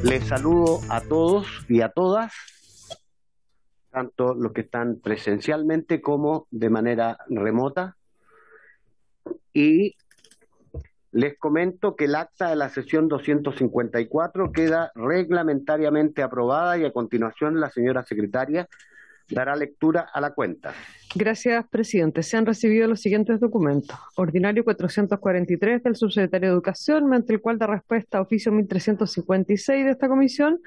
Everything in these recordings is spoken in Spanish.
Les saludo a todos y a todas, tanto los que están presencialmente como de manera remota, y les comento que el acta de la sesión 254 queda reglamentariamente aprobada y a continuación la señora secretaria dará lectura a la cuenta. Gracias, presidente. Se han recibido los siguientes documentos. Ordinario 443 del subsecretario de Educación, mediante el cual da respuesta a oficio 1356 de esta comisión,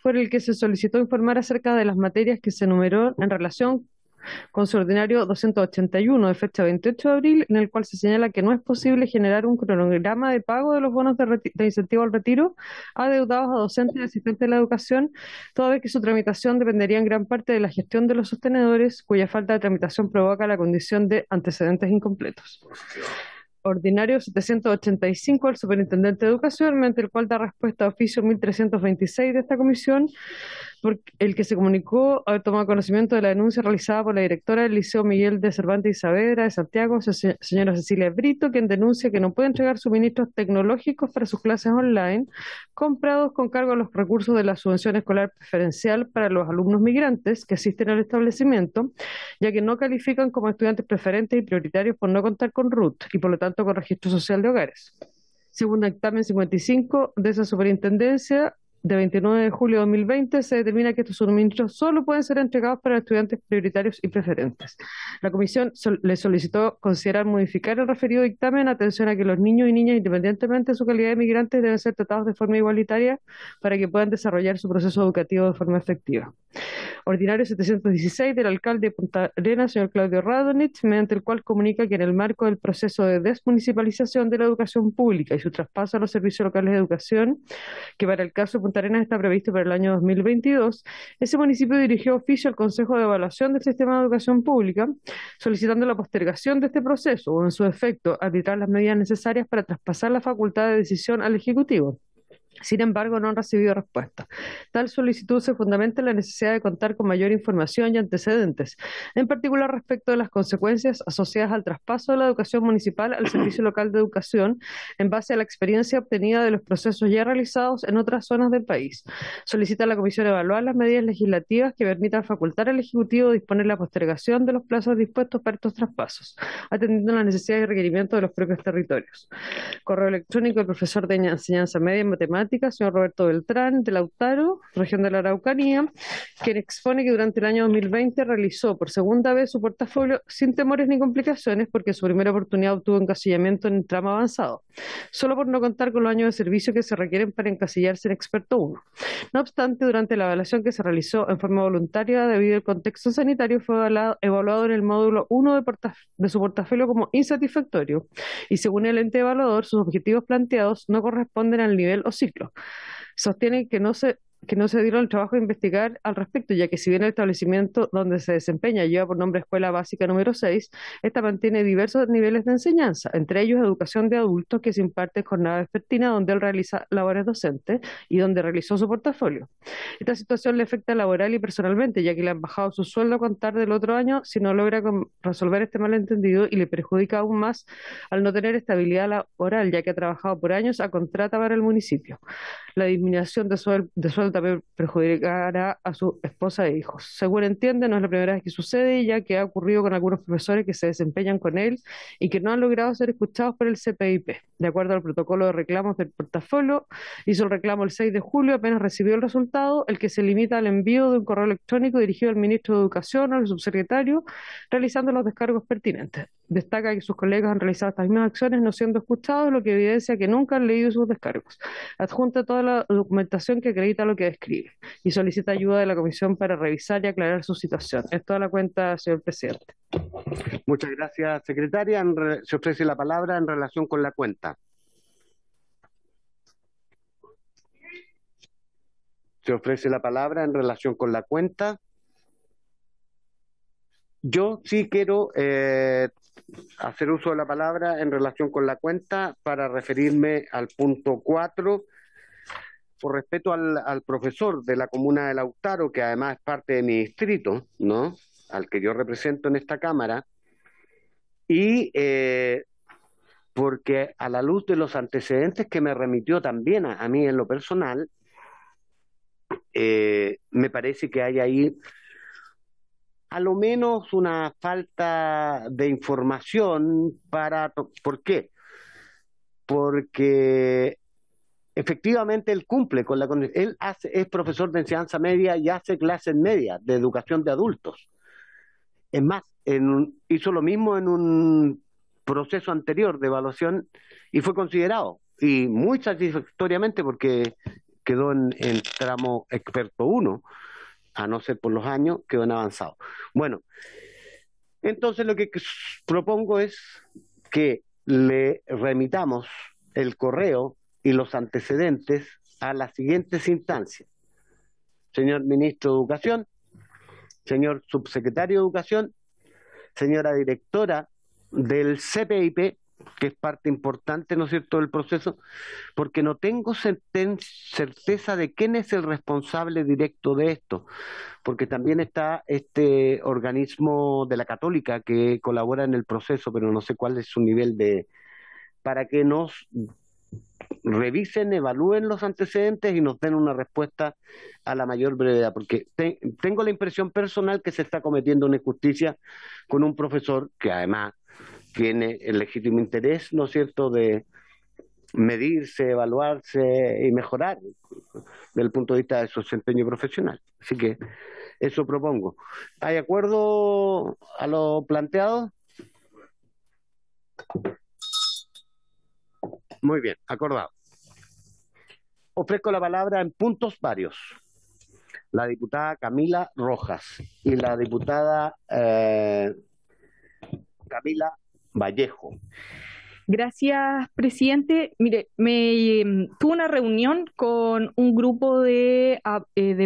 por el que se solicitó informar acerca de las materias que se enumeró en relación con su ordinario 281 de fecha 28 de abril, en el cual se señala que no es posible generar un cronograma de pago de los bonos de incentivo al retiro adeudados a docentes y asistentes de la educación, toda vez que su tramitación dependería en gran parte de la gestión de los sostenedores, cuya falta de tramitación provoca la condición de antecedentes incompletos. Ordinario 785 del Superintendente de Educación, mediante el cual da respuesta a oficio 1326 de esta comisión, por el que se comunicó haber tomado conocimiento de la denuncia realizada por la directora del Liceo Miguel de Cervantes y Saavedra de Santiago, señora Cecilia Brito, quien denuncia que no puede entregar suministros tecnológicos para sus clases online comprados con cargo a los recursos de la subvención escolar preferencial para los alumnos migrantes que asisten al establecimiento, ya que no califican como estudiantes preferentes y prioritarios por no contar con RUT y por lo tanto con registro social de hogares. Según dictamen 55 de esa superintendencia, de 29 de julio de 2020, se determina que estos suministros solo pueden ser entregados para estudiantes prioritarios y preferentes. La comisión le solicitó considerar modificar el referido dictamen, atención a que los niños y niñas, independientemente de su calidad de migrantes, deben ser tratados de forma igualitaria para que puedan desarrollar su proceso educativo de forma efectiva. Ordinario 716 del alcalde de Punta Arenas, señor Claudio Radonich, mediante el cual comunica que en el marco del proceso de desmunicipalización de la educación pública y su traspaso a los servicios locales de educación, que para el caso de Punta Arenas está previsto para el año 2022, ese municipio dirigió oficio al Consejo de Evaluación del Sistema de Educación Pública, solicitando la postergación de este proceso o, en su efecto, arbitrar las medidas necesarias para traspasar la facultad de decisión al Ejecutivo. Sin embargo, no han recibido respuesta. Tal solicitud se fundamenta en la necesidad de contar con mayor información y antecedentes, en particular respecto de las consecuencias asociadas al traspaso de la educación municipal al Servicio Local de Educación, en base a la experiencia obtenida de los procesos ya realizados en otras zonas del país. Solicita a la Comisión evaluar las medidas legislativas que permitan facultar al Ejecutivo disponer la postergación de los plazos dispuestos para estos traspasos, atendiendo a las necesidades y requerimientos de los propios territorios. Correo electrónico del profesor de enseñanza media en matemáticas, señor Roberto Beltrán, de Lautaro, región de la Araucanía, quien expone que durante el año 2020 realizó por segunda vez su portafolio sin temores ni complicaciones, porque su primera oportunidad obtuvo encasillamiento en el tramo avanzado, solo por no contar con los años de servicio que se requieren para encasillarse en experto 1. No obstante, durante la evaluación que se realizó en forma voluntaria debido al contexto sanitario, fue evaluado en el módulo 1 de su portafolio como insatisfactorio, y según el ente evaluador, sus objetivos planteados no corresponden al nivel o ciclo. Sostiene que no se dieron el trabajo de investigar al respecto, ya que si bien el establecimiento donde se desempeña lleva por nombre Escuela Básica número 6, esta mantiene diversos niveles de enseñanza, entre ellos educación de adultos, que se imparte jornada vespertina donde él realiza labores docentes y donde realizó su portafolio. Esta situación le afecta laboral y personalmente, ya que le han bajado su sueldo a contar del otro año si no logra resolver este malentendido, y le perjudica aún más al no tener estabilidad laboral, ya que ha trabajado por años a contrata para el municipio. La disminución de sueldo también perjudicará a su esposa e hijos. Según entiende, no es la primera vez que sucede, ya que ha ocurrido con algunos profesores que se desempeñan con él y que no han logrado ser escuchados por el CPIP. De acuerdo al protocolo de reclamos del portafolio, hizo el reclamo el 6 de julio, apenas recibió el resultado, el que se limita al envío de un correo electrónico dirigido al ministro de Educación o al subsecretario, realizando los descargos pertinentes. Destaca que sus colegas han realizado estas mismas acciones no siendo escuchados, lo que evidencia que nunca han leído sus descargos. Adjunta toda la documentación que acredita lo que describe y solicita ayuda de la comisión para revisar y aclarar su situación. Es toda la cuenta, señor presidente. Muchas gracias, secretaria. Se ofrece la palabra en relación con la cuenta. Se ofrece la palabra en relación con la cuenta. Yo sí quiero hacer uso de la palabra en relación con la cuenta para referirme al punto 4, por respeto al profesor de la comuna de Lautaro, que además es parte de mi distrito, ¿no?, al que yo represento en esta Cámara, y porque a la luz de los antecedentes que me remitió también a mí en lo personal, me parece que hay ahí a lo menos una falta de información ¿por qué? Porque efectivamente él cumple con la condición, es profesor de enseñanza media y hace clases medias de educación de adultos. Es más, hizo lo mismo en un proceso anterior de evaluación y fue considerado, y muy satisfactoriamente porque quedó en tramo experto uno, a no ser por los años, quedó en avanzado. Bueno, entonces lo que propongo es que le remitamos el correo y los antecedentes a las siguientes instancias. Señor Ministro de Educación, señor Subsecretario de Educación, señora Directora del CPIP, que es parte importante, ¿no es cierto?, del proceso, porque no tengo certeza de quién es el responsable directo de esto, porque también está este organismo de la Católica que colabora en el proceso, pero no sé cuál es su nivel para que nos revisen, evalúen los antecedentes y nos den una respuesta a la mayor brevedad, porque tengo la impresión personal que se está cometiendo una injusticia con un profesor que además tiene el legítimo interés, ¿no es cierto?, de medirse, evaluarse y mejorar desde el punto de vista de su desempeño profesional. Así que eso propongo. ¿Hay acuerdo a lo planteado? Muy bien, acordado. Ofrezco la palabra en puntos varios. La diputada Camila Rojas y la diputada Camila Vallejo. Gracias, presidente. Mire, tuve una reunión con un grupo de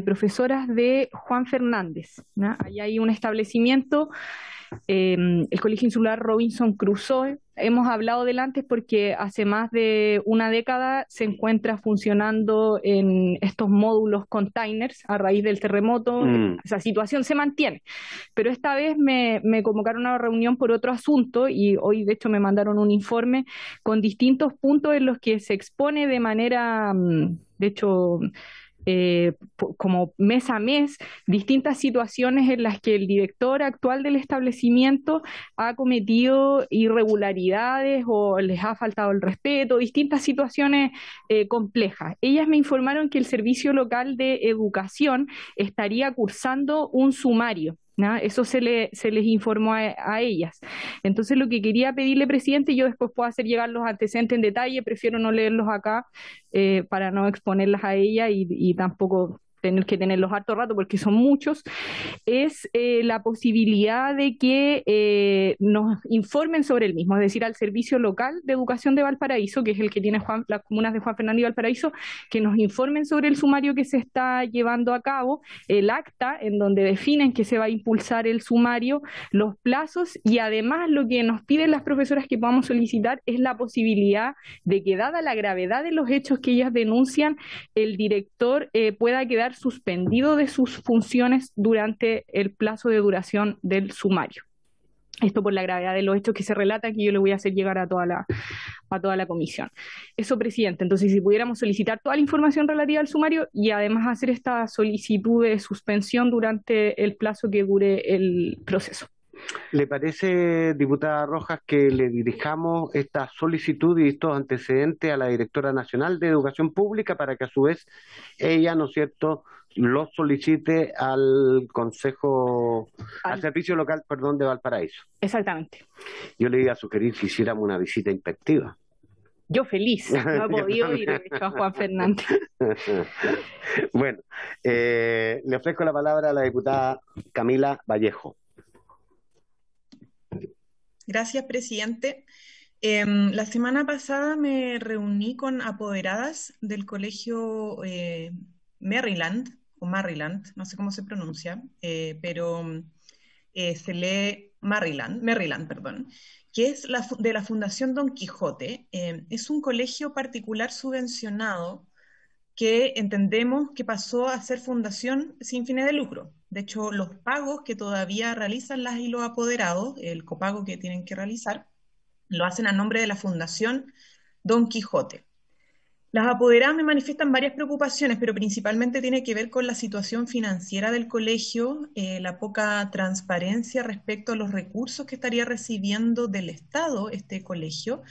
profesoras de Juan Fernández, ¿no? Ahí hay un establecimiento, el Colegio Insular Robinson Crusoe. Hemos hablado del antes porque hace más de una década se encuentra funcionando en estos módulos containers a raíz del terremoto. Esa situación se mantiene, pero esta vez me convocaron a una reunión por otro asunto y hoy de hecho me mandaron un informe con distintos puntos en los que se expone de manera, de hecho, como mes a mes, distintas situaciones en las que el director actual del establecimiento ha cometido irregularidades o les ha faltado el respeto, distintas situaciones complejas. Ellas me informaron que el Servicio Local de Educación estaría cursando un sumario, ¿no? Eso se les informó a ellas. Entonces lo que quería pedirle, presidente, yo después puedo hacer llegar los antecedentes en detalle, prefiero no leerlos acá para no exponerlas a ella y tampoco tener que tenerlos harto rato porque son muchos, es la posibilidad de que nos informen sobre el mismo, es decir, al Servicio Local de Educación de Valparaíso, que es el que tiene las comunas de Juan Fernández y Valparaíso, que nos informen sobre el sumario que se está llevando a cabo, el acta en donde definen que se va a impulsar el sumario, los plazos y además lo que nos piden las profesoras que podamos solicitar es la posibilidad de que, dada la gravedad de los hechos que ellas denuncian, el director pueda quedar suspendido de sus funciones durante el plazo de duración del sumario. Esto por la gravedad de los hechos que se relatan, que yo le voy a hacer llegar a toda la comisión. Eso, presidente. Entonces, si pudiéramos solicitar toda la información relativa al sumario y además hacer esta solicitud de suspensión durante el plazo que dure el proceso. ¿Le parece, diputada Rojas, que le dirijamos esta solicitud y estos antecedentes a la Directora Nacional de Educación Pública para que a su vez ella, ¿no es cierto?, lo solicite al al Servicio Local, perdón, de Valparaíso? Exactamente. Yo le iba a sugerir que hiciéramos una visita inspectiva. Yo feliz, no he podido ir a Juan Fernández. Bueno, le ofrezco la palabra a la diputada Camila Vallejo. Gracias, presidente. La semana pasada me reuní con apoderadas del colegio Maryland, o Maryland, no sé cómo se pronuncia, pero se lee Maryland, perdón, que es de la Fundación Don Quijote. Es un colegio particular subvencionado que entendemos que pasó a ser fundación sin fines de lucro. De hecho, los pagos que todavía realizan las y los apoderados, el copago que tienen que realizar, lo hacen a nombre de la Fundación Don Quijote. Las apoderadas me manifiestan varias preocupaciones, pero principalmente tiene que ver con la situación financiera del colegio, la poca transparencia respecto a los recursos que estaría recibiendo del Estado este colegio,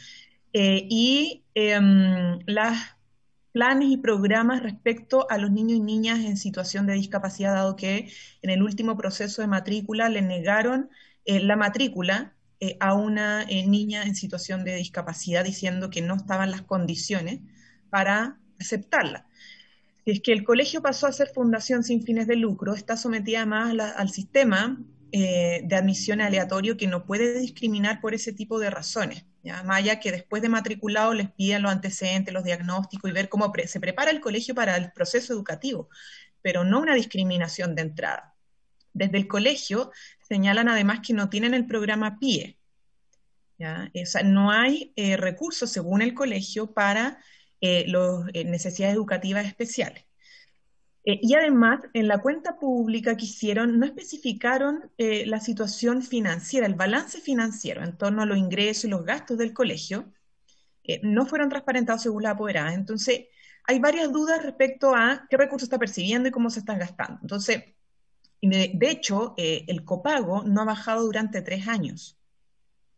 y los planes y programas respecto a los niños y niñas en situación de discapacidad, dado que en el último proceso de matrícula le negaron la matrícula a una niña en situación de discapacidad, diciendo que no estaban las condiciones para aceptarla. Si es que el colegio pasó a ser fundación sin fines de lucro, está sometida más al sistema de admisión aleatorio, que no puede discriminar por ese tipo de razones. ¿Ya? Más allá que después de matriculado les pidan los antecedentes, los diagnósticos y ver cómo se prepara el colegio para el proceso educativo, pero no una discriminación de entrada. Desde el colegio señalan además que no tienen el programa PIE. ¿Ya? O sea, no hay recursos, según el colegio, para las necesidades educativas especiales. Y además, en la cuenta pública que hicieron, no especificaron la situación financiera, el balance financiero en torno a los ingresos y los gastos del colegio, no fueron transparentados según la apoderada. Entonces, hay varias dudas respecto a qué recursos está percibiendo y cómo se están gastando. Entonces, de hecho, el copago no ha bajado durante 3 años,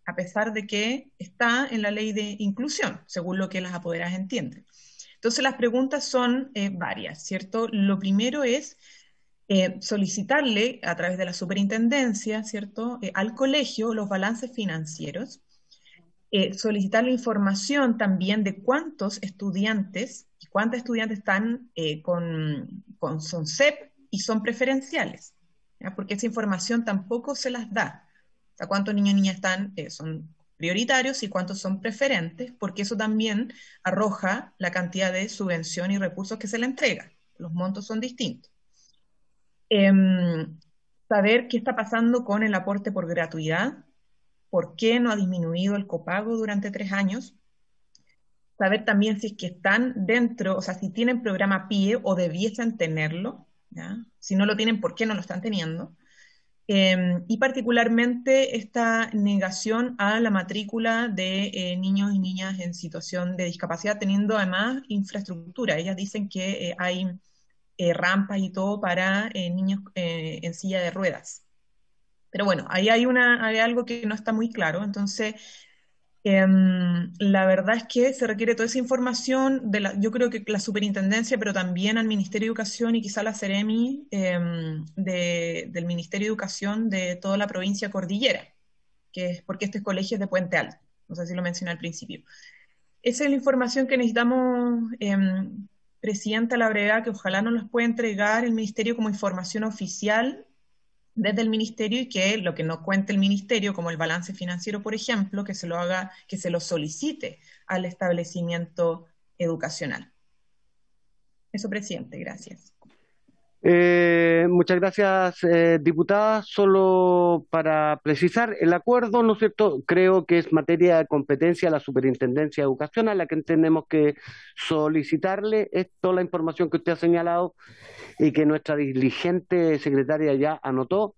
a pesar de que está en la ley de inclusión, según lo que las apoderadas entienden. Entonces las preguntas son varias, ¿cierto? Lo primero es solicitarle a través de la superintendencia, ¿cierto? Al colegio los balances financieros, solicitar la información también de cuántos estudiantes y cuántas estudiantes están con SONCEP y son preferenciales, ¿ya? Porque esa información tampoco se las da. O sea, cuántos niños y niñas son prioritarios y cuántos son preferentes, porque eso también arroja la cantidad de subvención y recursos que se le entrega. Los montos son distintos. Saber qué está pasando con el aporte por gratuidad, por qué no ha disminuido el copago durante 3 años. Saber también si es que están dentro, o sea, si tienen programa PIE o debiesen tenerlo, ¿ya? Si no lo tienen, ¿por qué no lo están teniendo? Y particularmente esta negación a la matrícula de niños y niñas en situación de discapacidad, teniendo además infraestructura. Ellas dicen que hay rampas y todo para niños en silla de ruedas. Pero bueno, ahí hay algo que no está muy claro. Entonces, la verdad es que se requiere toda esa información yo creo que la superintendencia, pero también al Ministerio de Educación y quizá la Seremi del Ministerio de Educación de toda la provincia cordillera, que es porque este colegio es de Puente Alto, no sé si lo mencioné al principio. Esa es la información que necesitamos, Presidenta, a la brevedad, que ojalá nos las pueda entregar el Ministerio como información oficial desde el ministerio, y que lo que no cuente el ministerio, como el balance financiero, por ejemplo, que se lo solicite al establecimiento educacional. Eso, presidente, gracias. Muchas gracias, diputada. Solo para precisar, el acuerdo, ¿no es cierto?, creo que es materia de competencia de la Superintendencia de Educación, a la que tenemos que solicitarle toda la información que usted ha señalado y que nuestra diligente secretaria ya anotó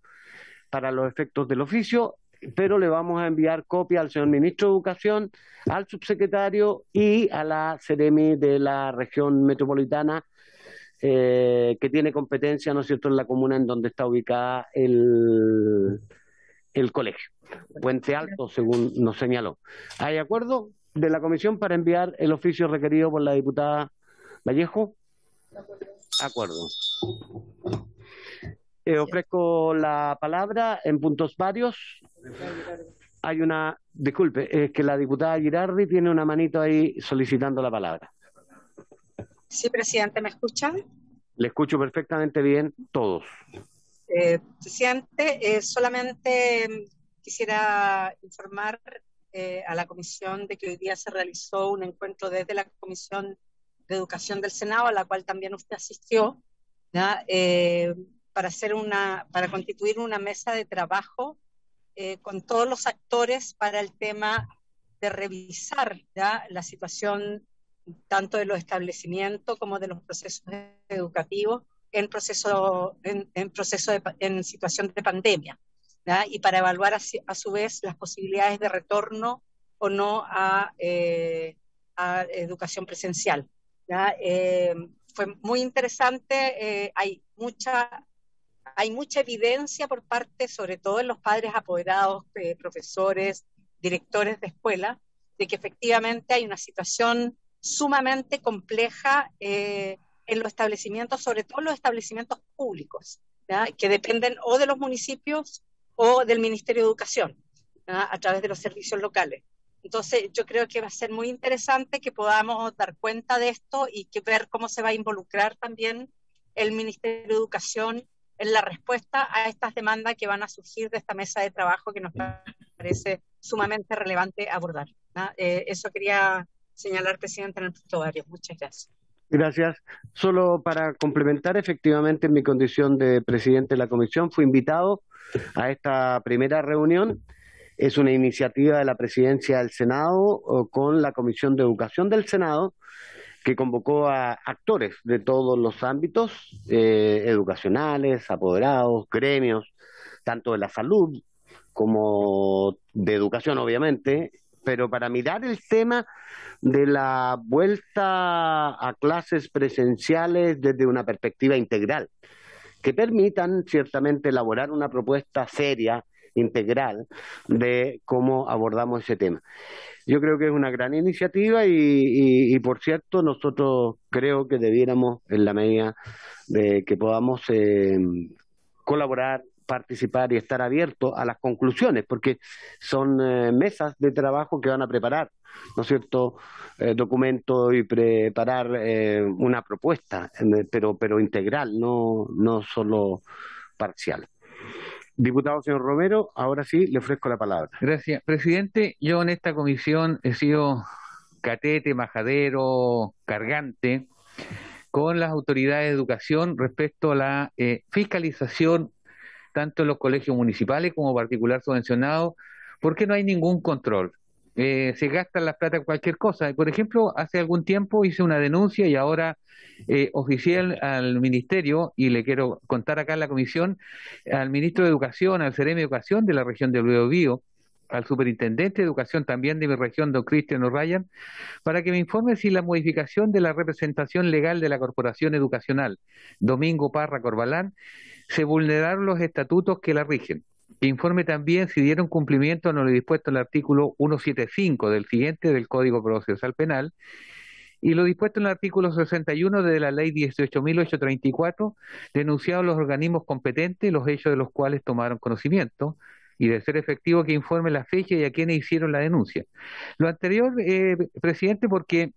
para los efectos del oficio, pero le vamos a enviar copia al señor ministro de Educación, al subsecretario y a la Seremi de la región metropolitana, que tiene competencia, ¿no es cierto?, en la comuna en donde está ubicada el colegio, Puente Alto, según nos señaló. ¿Hay acuerdo de la comisión para enviar el oficio requerido por la diputada Vallejo? Acuerdo. Ofrezco la palabra en puntos varios. Disculpe, es que la diputada Girardi tiene una manito ahí solicitando la palabra. Sí, presidente, ¿me escuchan? Le escucho perfectamente bien, todos. Presidente, solamente quisiera informar a la comisión de que hoy día se realizó un encuentro desde la Comisión de Educación del Senado, a la cual también usted asistió, ¿ya? Para constituir una mesa de trabajo con todos los actores para el tema de revisar, ¿ya?, la situación tanto de los establecimientos como de los procesos educativos en situación de pandemia, ¿ya?, y para evaluar a su vez las posibilidades de retorno o no a educación presencial. ¿ya? Fue muy interesante, hay mucha evidencia por parte, sobre todo en los padres apoderados, profesores, directores de escuela, de que efectivamente hay una situación sumamente compleja en los establecimientos, sobre todo en los establecimientos públicos, ¿ya? Que dependen o de los municipios o del Ministerio de Educación, ¿ya? A través de los servicios locales. Entonces, yo creo que va a ser muy interesante que podamos dar cuenta de esto y que ver cómo se va a involucrar también el Ministerio de Educación en la respuesta a estas demandas que van a surgir de esta mesa de trabajo que nos parece sumamente relevante abordar, ¿no? Eso quería señalar, presidente, en el punto varios. Muchas gracias. Gracias. Solo para complementar, efectivamente, en mi condición de presidente de la comisión, fui invitado a esta primera reunión. Es una iniciativa de la presidencia del Senado con la Comisión de Educación del Senado, que convocó a actores de todos los ámbitos, educacionales, apoderados, gremios, tanto de la salud como de educación, obviamente, pero para mirar el tema de la vuelta a clases presenciales desde una perspectiva integral, que permitan ciertamente elaborar una propuesta seria, integral, de cómo abordamos ese tema. Yo creo que es una gran iniciativa y por cierto, nosotros creo que debiéramos, en la medida de que podamos colaborar, participar y estar abiertos a las conclusiones, porque son mesas de trabajo que van a preparar, ¿no es cierto?, documentos y preparar una propuesta, pero integral, no solo parcial. Diputado señor Romero, ahora sí le ofrezco la palabra. Gracias, presidente. Yo en esta comisión he sido catete, majadero, cargante con las autoridades de educación respecto a la fiscalización tanto en los colegios municipales como particular subvencionados, porque no hay ningún control. Se gastan las plata en cualquier cosa. Por ejemplo, hace algún tiempo hice una denuncia y ahora oficial al ministerio, y le quiero contar acá en la comisión, al ministro de Educación, al Ceremi de Educación de la región del Biobío, al superintendente de Educación también de mi región, don Cristian O'Ryan, para que me informe si la modificación de la representación legal de la Corporación Educacional Domingo Parra Corbalán se vulneraron los estatutos que la rigen. Que informe también si dieron cumplimiento a lo dispuesto en el artículo 175 del siguiente del Código Procesal Penal y lo dispuesto en el artículo 61 de la Ley 18.834, denunciados los organismos competentes, los hechos de los cuales tomaron conocimiento, y de ser efectivo que informe la fecha y a quienes hicieron la denuncia. Lo anterior, presidente, porque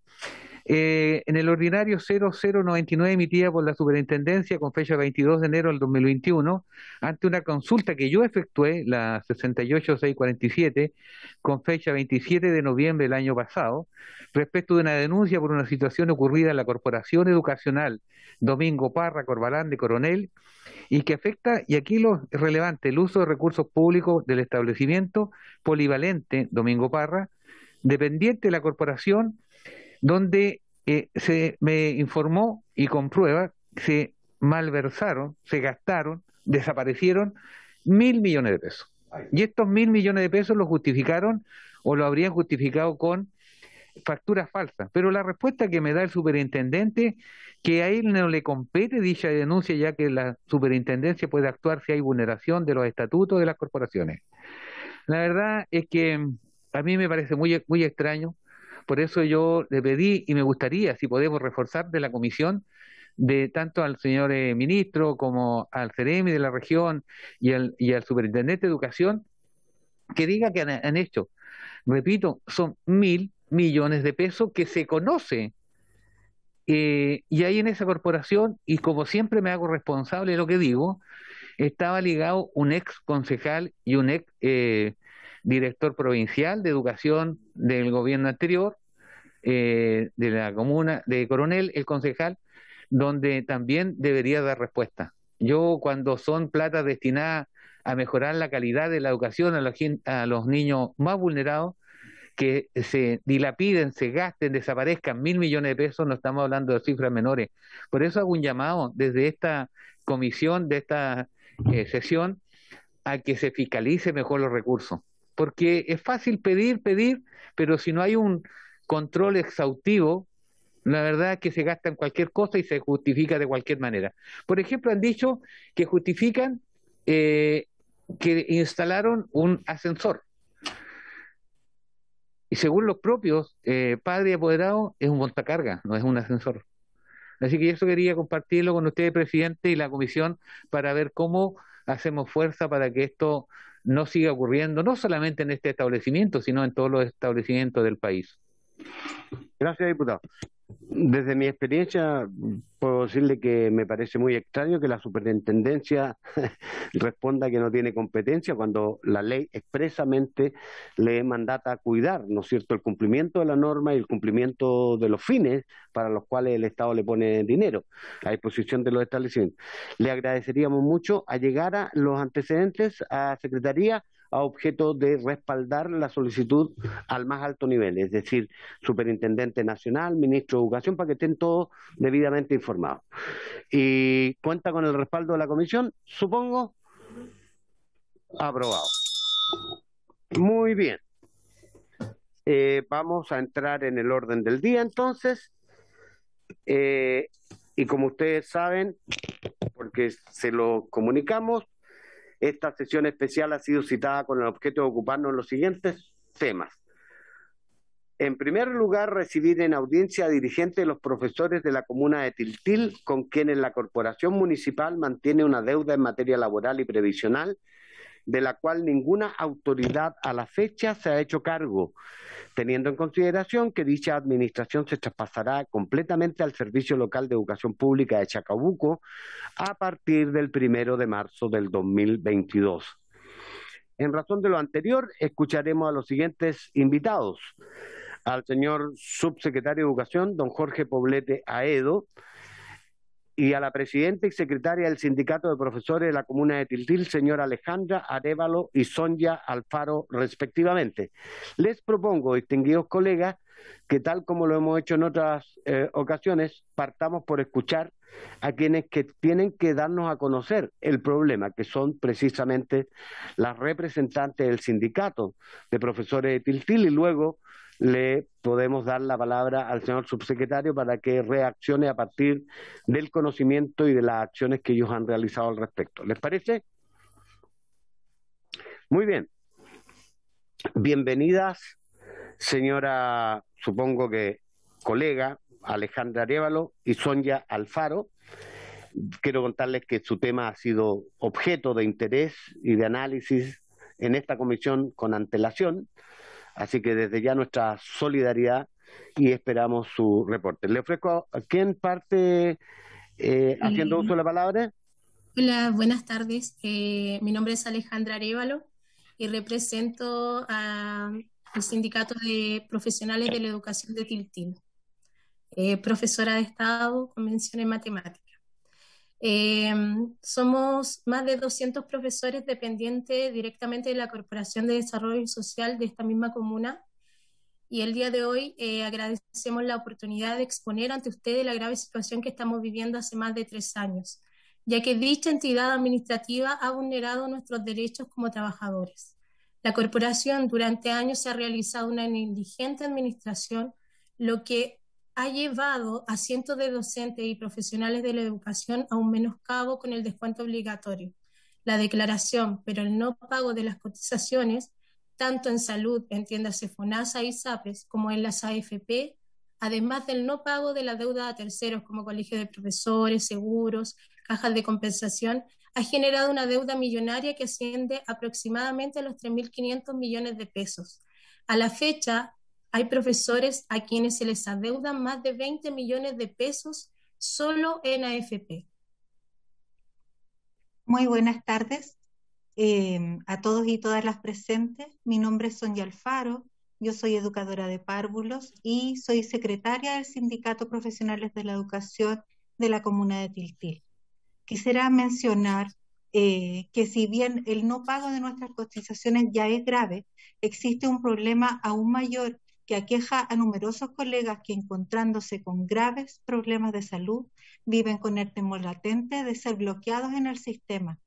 en el ordinario 0099 emitida por la Superintendencia con fecha 22 de enero del 2021, ante una consulta que yo efectué, la 68647, con fecha 27 de noviembre del año pasado, respecto de una denuncia por una situación ocurrida en la Corporación Educacional Domingo Parra Corbalán de Coronel, y que afecta, y aquí lo relevante, el uso de recursos públicos del establecimiento polivalente Domingo Parra, dependiente de la corporación, donde se me informó y comprueba se malversaron, se gastaron, desaparecieron 1.000 millones de pesos. Y estos 1.000 millones de pesos lo justificaron o lo habrían justificado con facturas falsas. Pero la respuesta que me da el superintendente, que a él no le compete dicha denuncia, ya que la superintendencia puede actuar si hay vulneración de los estatutos de las corporaciones. La verdad es que a mí me parece muy, muy extraño. Por eso yo le pedí y me gustaría, si podemos reforzar de la comisión, de tanto al señor ministro como al CEREMI de la región y al superintendente de educación, que diga que han hecho. Repito, son 1.000 millones de pesos que se conoce. Y ahí en esa corporación, y como siempre me hago responsable de lo que digo, estaba ligado un ex concejal y un ex director provincial de educación del gobierno anterior, de la comuna de Coronel, el concejal, donde también debería dar respuesta. Yo, cuando son plata destinadas a mejorar la calidad de la educación a los niños más vulnerados, que se dilapiden, se gasten, desaparezcan 1.000 millones de pesos, no estamos hablando de cifras menores. Por eso hago un llamado desde esta comisión, de esta sesión, a que se fiscalice mejor los recursos. Porque es fácil pedir, pero si no hay un control exhaustivo, La verdad es que se gasta en cualquier cosa y se justifica de cualquier manera. Por ejemplo, han dicho que justifican que instalaron un ascensor. Y según los propios padres apoderados, es un montacarga, no es un ascensor. Así que eso quería compartirlo con usted, presidente, y la comisión para ver cómo hacemos fuerza para que esto no siga ocurriendo, no solamente en este establecimiento, sino en todos los establecimientos del país. Gracias, diputado. Desde mi experiencia, puedo decirle que me parece muy extraño que la superintendencia responda que no tiene competencia cuando la ley expresamente le mandata cuidar, ¿no es cierto?, el cumplimiento de la norma y el cumplimiento de los fines para los cuales el Estado le pone dinero a disposición de los establecimientos. Le agradeceríamos mucho allegara los antecedentes a Secretaría a objeto de respaldar la solicitud al más alto nivel, es decir, Superintendente Nacional, Ministro de Educación, para que estén todos debidamente informados. Y cuenta con el respaldo de la comisión, supongo. Aprobado. Muy bien. Vamos a entrar en el orden del día entonces. Y como ustedes saben, porque se lo comunicamos, esta sesión especial ha sido citada con el objeto de ocuparnos en los siguientes temas. En primer lugar, recibir en audiencia a dirigentes de los profesores de la comuna de Tiltil, con quienes la corporación municipal mantiene una deuda en materia laboral y previsional, de la cual ninguna autoridad a la fecha se ha hecho cargo, teniendo en consideración que dicha administración se traspasará completamente al Servicio Local de Educación Pública de Chacabuco a partir del 1 de marzo del 2022. En razón de lo anterior, escucharemos a los siguientes invitados: al señor subsecretario de Educación, don Jorge Poblete Aedo, y a la presidenta y secretaria del Sindicato de Profesores de la Comuna de Tiltil, señora Alejandra Arévalo y Sonia Alfaro, respectivamente. Les propongo, distinguidos colegas, que tal como lo hemos hecho en otras ocasiones, partamos por escuchar a quienes que tienen que darnos a conocer el problema, que son precisamente las representantes del Sindicato de Profesores de Tiltil, y luego le podemos dar la palabra al señor subsecretario para que reaccione a partir del conocimiento y de las acciones que ellos han realizado al respecto. ¿Les parece? Muy bien. Bienvenidas, señora, supongo que colega, Alejandra Arévalo y Sonia Alfaro. Quiero contarles que su tema ha sido objeto de interés y de análisis en esta comisión con antelación. Así que desde ya nuestra solidaridad y esperamos su reporte. Le ofrezco a quién parte haciendo uso de la palabra. Hola, buenas tardes. Mi nombre es Alejandra Arévalo y represento al Sindicato de Profesionales de la Educación de Tiltil. Profesora de Estado con mención en matemática. Somos más de 200 profesores dependientes directamente de la Corporación de Desarrollo Social de esta misma comuna, y el día de hoy agradecemos la oportunidad de exponer ante ustedes la grave situación que estamos viviendo hace más de 3 años, ya que dicha entidad administrativa ha vulnerado nuestros derechos como trabajadores. La corporación durante años se ha realizado una negligente administración, lo que ha llevado a cientos de docentes y profesionales de la educación a un menoscabo con el descuento obligatorio, la declaración, pero el no pago de las cotizaciones, tanto en salud, entiéndase FONASA y SAPES, como en las AFP, además del no pago de la deuda a terceros como colegios de profesores, seguros, cajas de compensación, ha generado una deuda millonaria que asciende aproximadamente a los 3.500 millones de pesos. A la fecha, hay profesores a quienes se les adeudan más de 20 millones de pesos solo en AFP. Muy buenas tardes a todos y todas las presentes. Mi nombre es Sonia Alfaro, yo soy educadora de párvulos y soy secretaria del Sindicato Profesionales de la Educación de la Comuna de Tiltil. Quisiera mencionar que si bien el no pago de nuestras cotizaciones ya es grave, existe un problema aún mayor que aqueja a numerosos colegas que, encontrándose con graves problemas de salud, viven con el temor latente de ser bloqueados en el sistema.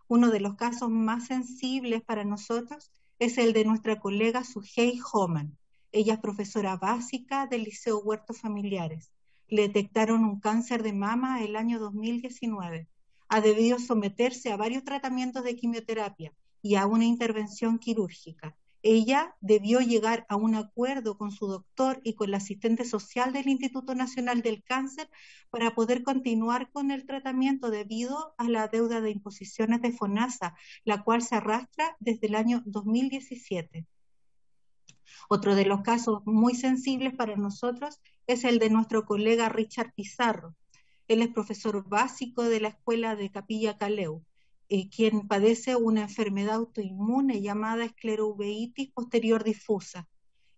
Uno de los casos más sensibles para nosotros es el de nuestra colega Sujei Homan. Ella es profesora básica del Liceo Huertos Familiares. le detectaron un cáncer de mama el año 2019. Ha debido someterse a varios tratamientos de quimioterapia y a una intervención quirúrgica. Ella debió llegar a un acuerdo con su doctor y con la asistente social del Instituto Nacional del Cáncer para poder continuar con el tratamiento debido a la deuda de imposiciones de FONASA, la cual se arrastra desde el año 2017. Otro de los casos muy sensibles para nosotros es el de nuestro colega Richard Pizarro. Él es profesor básico de la escuela de Capilla Caleu, quien padece una enfermedad autoinmune llamada esclerouveitis posterior difusa.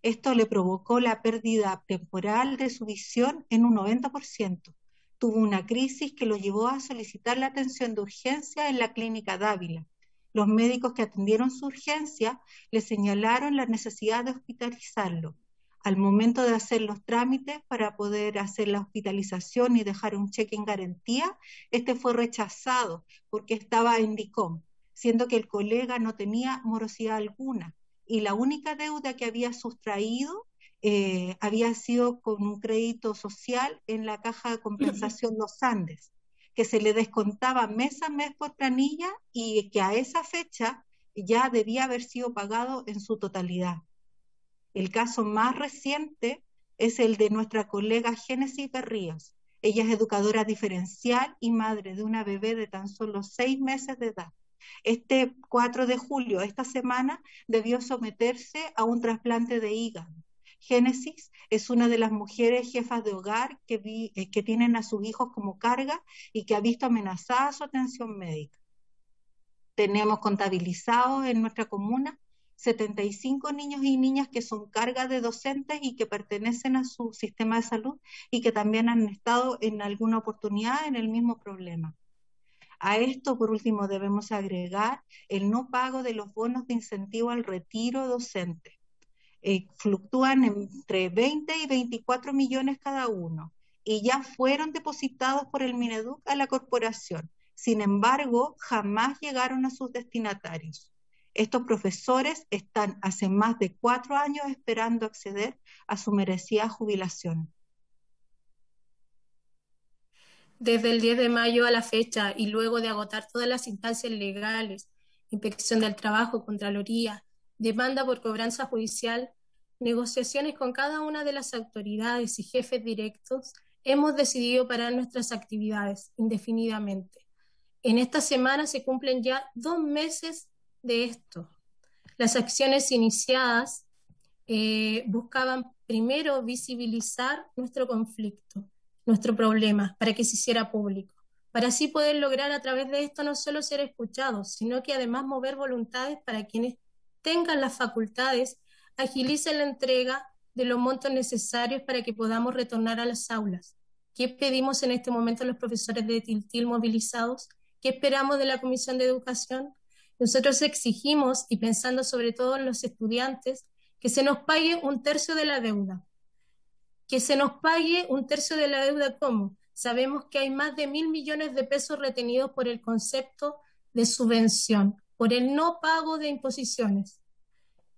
Esto le provocó la pérdida temporal de su visión en un 90%. Tuvo una crisis que lo llevó a solicitar la atención de urgencia en la clínica Dávila. Los médicos que atendieron su urgencia le señalaron la necesidad de hospitalizarlo. Al momento de hacer los trámites para poder hacer la hospitalización y dejar un cheque en garantía, este fue rechazado porque estaba en DICOM, siendo que el colega no tenía morosidad alguna y la única deuda que había sustraído había sido con un crédito social en la Caja de Compensación Los Andes, que se le descontaba mes a mes por planilla y que a esa fecha ya debía haber sido pagado en su totalidad. El caso más reciente es el de nuestra colega Génesis Berríos. Ella es educadora diferencial y madre de una bebé de tan solo 6 meses de edad. Este 4 de julio, esta semana, debió someterse a un trasplante de hígado. Génesis es una de las mujeres jefas de hogar que tienen a sus hijos como carga y que ha visto amenazada su atención médica. Tenemos contabilizados en nuestra comuna 75 niños y niñas que son carga de docentes y que pertenecen a su sistema de salud y que también han estado en alguna oportunidad en el mismo problema. A esto, por último, debemos agregar el no pago de los bonos de incentivo al retiro docente. Fluctúan entre 20 y 24 millones cada uno y ya fueron depositados por el Mineduc a la corporación. Sin embargo, jamás llegaron a sus destinatarios. Estos profesores están hace más de 4 años esperando acceder a su merecida jubilación. Desde el 10 de mayo a la fecha y luego de agotar todas las instancias legales, Inspección del Trabajo, Contraloría, demanda por cobranza judicial, negociaciones con cada una de las autoridades y jefes directos, hemos decidido parar nuestras actividades indefinidamente. En esta semana se cumplen ya 2 meses de esto. Las acciones iniciadas buscaban primero visibilizar nuestro conflicto, nuestro problema, para que se hiciera público, para así poder lograr a través de esto no solo ser escuchados, sino que además mover voluntades para quienes tengan las facultades, agilicen la entrega de los montos necesarios para que podamos retornar a las aulas. ¿Qué pedimos en este momento a los profesores de Tiltil movilizados? ¿Qué esperamos de la Comisión de Educación? Nosotros exigimos, y pensando sobre todo en los estudiantes, que se nos pague 1/3 de la deuda. Que se nos pague 1/3 de la deuda, ¿cómo? Sabemos que hay más de 1.000 millones de pesos retenidos por el concepto de subvención, por el no pago de imposiciones.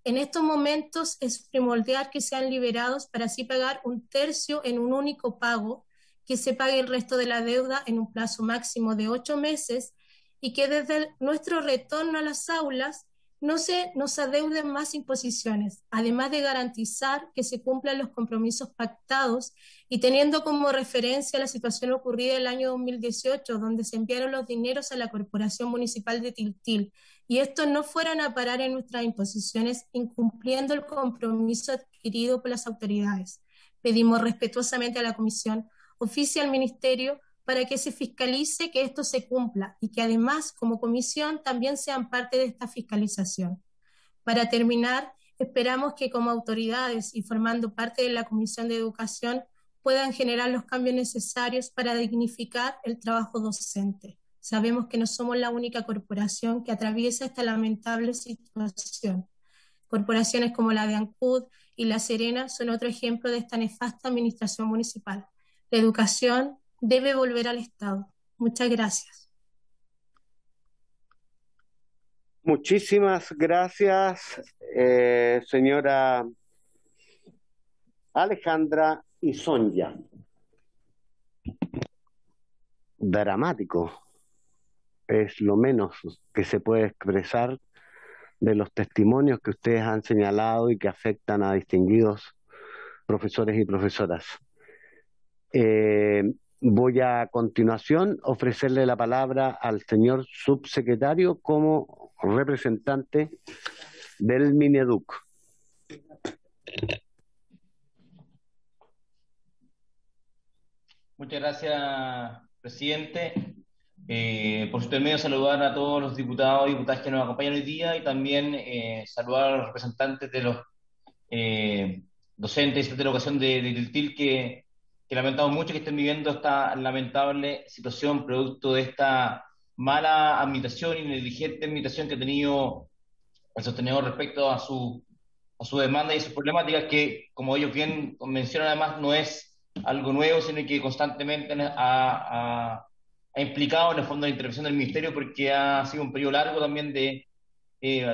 En estos momentos es primordial que sean liberados para así pagar 1/3 en un único pago, que se pague el resto de la deuda en un plazo máximo de 8 meses y que desde nuestro retorno a las aulas no se nos adeuden más imposiciones, además de garantizar que se cumplan los compromisos pactados y teniendo como referencia la situación ocurrida el año 2018, donde se enviaron los dineros a la Corporación Municipal de Tiltil, y estos no fueran a parar en nuestras imposiciones, incumpliendo el compromiso adquirido por las autoridades. Pedimos respetuosamente a la Comisión, oficie al Ministerio, para que se fiscalice que esto se cumpla y que además como comisión también sean parte de esta fiscalización. Para terminar, esperamos que como autoridades y formando parte de la Comisión de Educación puedan generar los cambios necesarios para dignificar el trabajo docente. Sabemos que no somos la única corporación que atraviesa esta lamentable situación. Corporaciones como la de Ancud y La Serena son otro ejemplo de esta nefasta administración municipal. La educación debe volver al Estado. Muchas gracias. Muchísimas gracias, señora Alejandra y Sonia. dramático, es lo menos que se puede expresar de los testimonios que ustedes han señalado y que afectan a distinguidos profesores y profesoras. Voy a continuación ofrecerle la palabra al señor subsecretario como representante del Mineduc. Muchas gracias, presidente. Por su intermedio, saludar a todos los diputados y diputadas que nos acompañan hoy día y también saludar a los representantes de los docentes de la educación de Tiltil que lamentamos mucho que estén viviendo esta lamentable situación producto de esta mala administración y negligente administración que ha tenido el sostenedor respecto a su demanda y sus problemáticas que, como ellos bien mencionan, además no es algo nuevo, sino que constantemente ha implicado en el fondo de intervención del Ministerio porque ha sido un periodo largo también de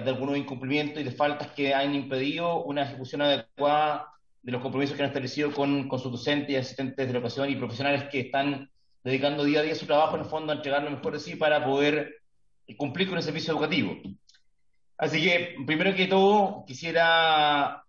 algunos incumplimientos y de faltas que han impedido una ejecución adecuada de los compromisos que han establecido con sus docentes y asistentes de educación y profesionales que están dedicando día a día su trabajo en el fondo a entregar lo mejor de sí para poder cumplir con el servicio educativo. Así que, primero que todo, quisiera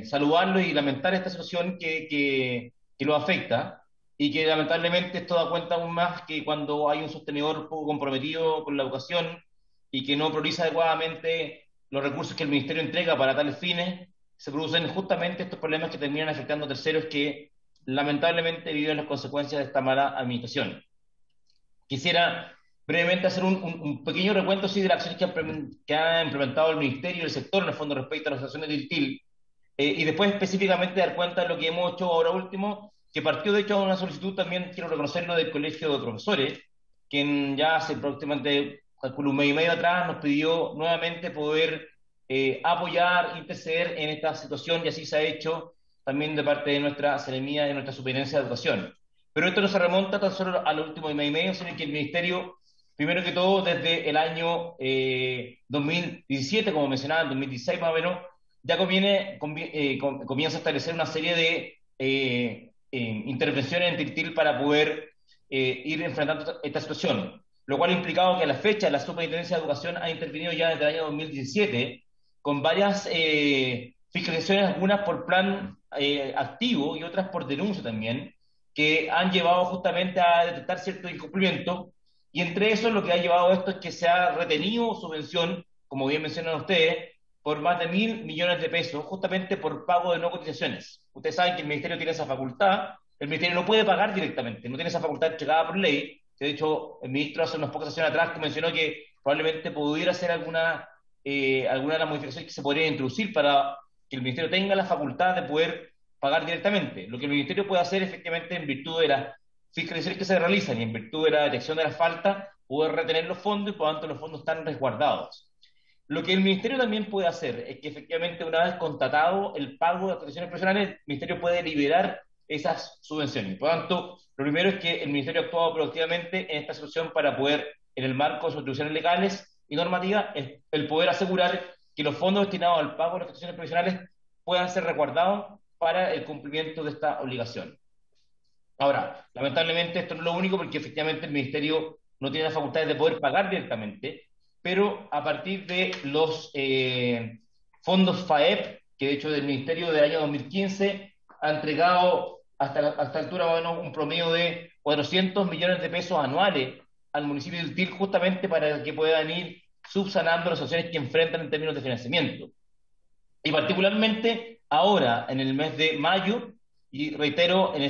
saludarlo y lamentar esta situación que lo afecta y que lamentablemente esto da cuenta aún más que cuando hay un sostenedor poco comprometido con la educación y que no prioriza adecuadamente los recursos que el Ministerio entrega para tales fines, se producen justamente estos problemas que terminan afectando a terceros que lamentablemente viven las consecuencias de esta mala administración. Quisiera brevemente hacer un pequeño recuento sí, de las acciones que ha implementado el Ministerio y el sector en el fondo respecto a las acciones de Tiltil, y después específicamente dar cuenta de lo que hemos hecho ahora último, que partió de hecho de una solicitud también, quiero reconocerlo, del Colegio de Profesores, quien ya hace aproximadamente, calculo, un mes y medio atrás, nos pidió nuevamente poder apoyar, interceder en esta situación, y así se ha hecho también de parte de nuestra Seremía, de nuestra Superintendencia de Educación. Pero esto no se remonta tan solo al último mes y medio, sino que el Ministerio, primero que todo, desde el año 2017, como mencionaba, en 2016 más o menos, ya comienza a establecer una serie de intervenciones en Tiltil para poder ir enfrentando esta situación, lo cual ha implicado que a la fecha la Superintendencia de Educación ha intervenido ya desde el año 2017 con varias fiscalizaciones, algunas por plan activo y otras por denuncia también, que han llevado justamente a detectar ciertos incumplimientos, y entre eso lo que ha llevado esto es que se ha retenido subvención, como bien mencionan ustedes, por más de 1.000 millones de pesos, justamente por pago de no cotizaciones. Ustedes saben que el Ministerio tiene esa facultad, el Ministerio no puede pagar directamente, no tiene esa facultad entregada por ley. De hecho, el ministro hace unas pocas sesiones atrás que mencionó que probablemente pudiera hacer alguna de las modificaciones que se podrían introducir para que el Ministerio tenga la facultad de poder pagar directamente. Lo que el Ministerio puede hacer efectivamente en virtud de las fiscalizaciones que se realizan y en virtud de la detección de las faltas, poder retener los fondos y por lo tanto los fondos están resguardados. Lo que el Ministerio también puede hacer es que efectivamente una vez constatado el pago de las cotizaciones profesionales, el Ministerio puede liberar esas subvenciones. Por lo tanto, lo primero es que el Ministerio ha actuado proactivamente en esta situación para poder, en el marco de sus atribuciones legales y normativas, el poder asegurar que los fondos destinados al pago de las cotizaciones profesionales puedan ser resguardados para el cumplimiento de esta obligación. Ahora, lamentablemente esto no es lo único porque efectivamente el Ministerio no tiene las facultades de poder pagar directamente, pero a partir de los fondos FAEP, que de hecho del Ministerio del año 2015 ha entregado hasta altura más o menos un promedio de 400 millones de pesos anuales al municipio de Tiltil, justamente para que puedan ir subsanando las situaciones que enfrentan en términos de financiamiento. Y particularmente ahora, en el mes de mayo, y reitero, en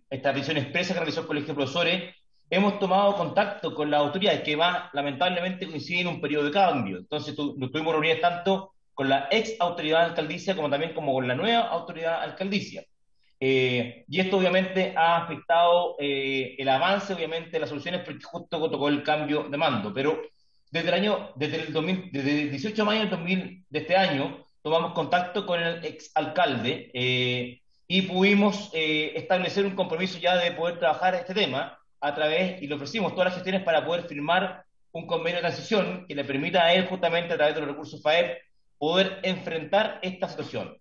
esta petición expresa que realizó el Colegio de Profesores, hemos tomado contacto con las autoridades que lamentablemente coinciden en un periodo de cambio. Entonces tuvimos reuniones tanto con la ex autoridad alcaldicia como también con la nueva autoridad alcaldicia. Y esto obviamente ha afectado el avance obviamente de las soluciones porque justo tocó el cambio de mando. Pero desde el 18 de mayo de este año tomamos contacto con el ex alcalde y pudimos establecer un compromiso ya de poder trabajar este tema a través, y le ofrecimos todas las gestiones para poder firmar un convenio de transición que le permita a él justamente a través de los recursos FAEP poder enfrentar esta situación.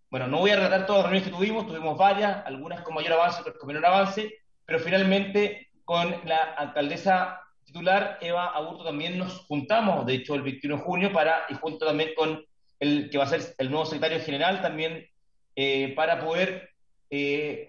Bueno, no voy a relatar todas las reuniones que tuvimos varias, algunas con mayor avance, otras con menor avance, pero finalmente con la alcaldesa titular, Eva Aburto, también nos juntamos, de hecho, el 21 de junio, y junto también con el que va a ser el nuevo secretario general, también para poder,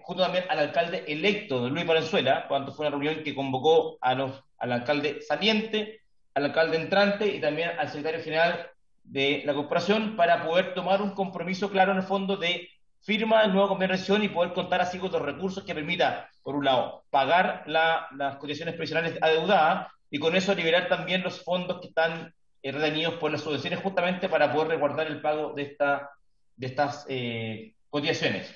junto también al alcalde electo, de Luis Valenzuela, cuando fue una reunión que convocó al alcalde saliente, al alcalde entrante y también al secretario general de la corporación, para poder tomar un compromiso claro en el fondo de firma del nuevo convenio de rescisión y poder contar así con los recursos que permita, por un lado, pagar las cotizaciones previsionales adeudadas y con eso liberar también los fondos que están retenidos por las subvenciones, justamente para poder resguardar el pago de estas cotizaciones.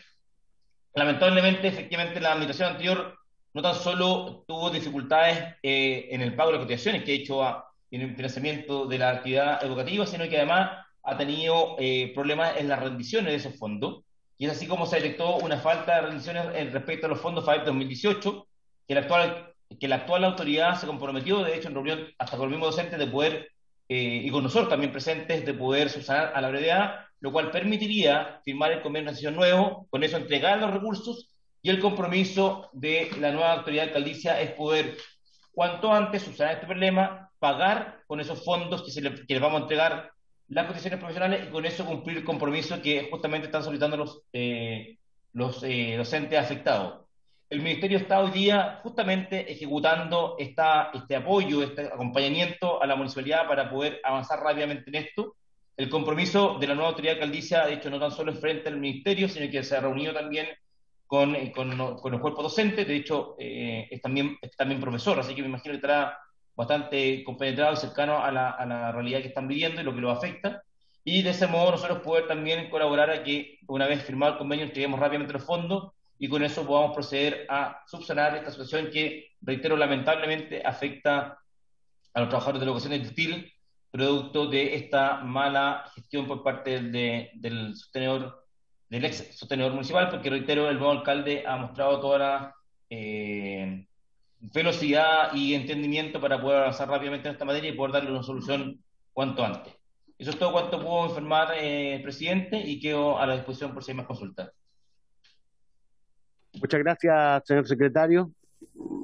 Lamentablemente, efectivamente, la administración anterior no tan solo tuvo dificultades en el pago de las cotizaciones, que ha hecho en el financiamiento de la actividad educativa, sino que además ha tenido problemas en las rendiciones de esos fondos. Y es así como se detectó una falta de rendiciones respecto a los fondos FAEP 2018, que la actual autoridad se comprometió, de hecho, en reunión hasta con los mismos docentes, de poder, y con nosotros también presentes, de poder subsanar a la brevedad, lo cual permitiría firmar el convenio de transición nuevo, con eso entregar los recursos, y el compromiso de la nueva autoridad alcaldicia es poder, cuanto antes, subsanar este problema, pagar con esos fondos que les vamos a entregar las cotizaciones profesionales y con eso cumplir el compromiso que justamente están solicitando los docentes afectados. El Ministerio está hoy día justamente ejecutando este apoyo, este acompañamiento a la municipalidad para poder avanzar rápidamente en esto. El compromiso de la nueva autoridad alcaldicia, de hecho, no tan solo es frente al Ministerio, sino que se ha reunido también con los cuerpos docentes. De hecho, es también profesor, así que me imagino que estará bastante compenetrado y cercano a la realidad que están viviendo y lo que los afecta, y de ese modo nosotros poder también colaborar a que, una vez firmado el convenio, entreguemos rápidamente los fondos y con eso podamos proceder a subsanar esta situación que, reitero, lamentablemente afecta a los trabajadores de la educación textil, producto de esta mala gestión por parte del ex sostenedor municipal, porque, reitero, el nuevo alcalde ha mostrado toda la velocidad y entendimiento para poder avanzar rápidamente en esta materia y poder darle una solución cuanto antes. Eso es todo cuanto puedo informar, presidente, y quedo a la disposición por si hay más consultas. Muchas gracias, señor secretario.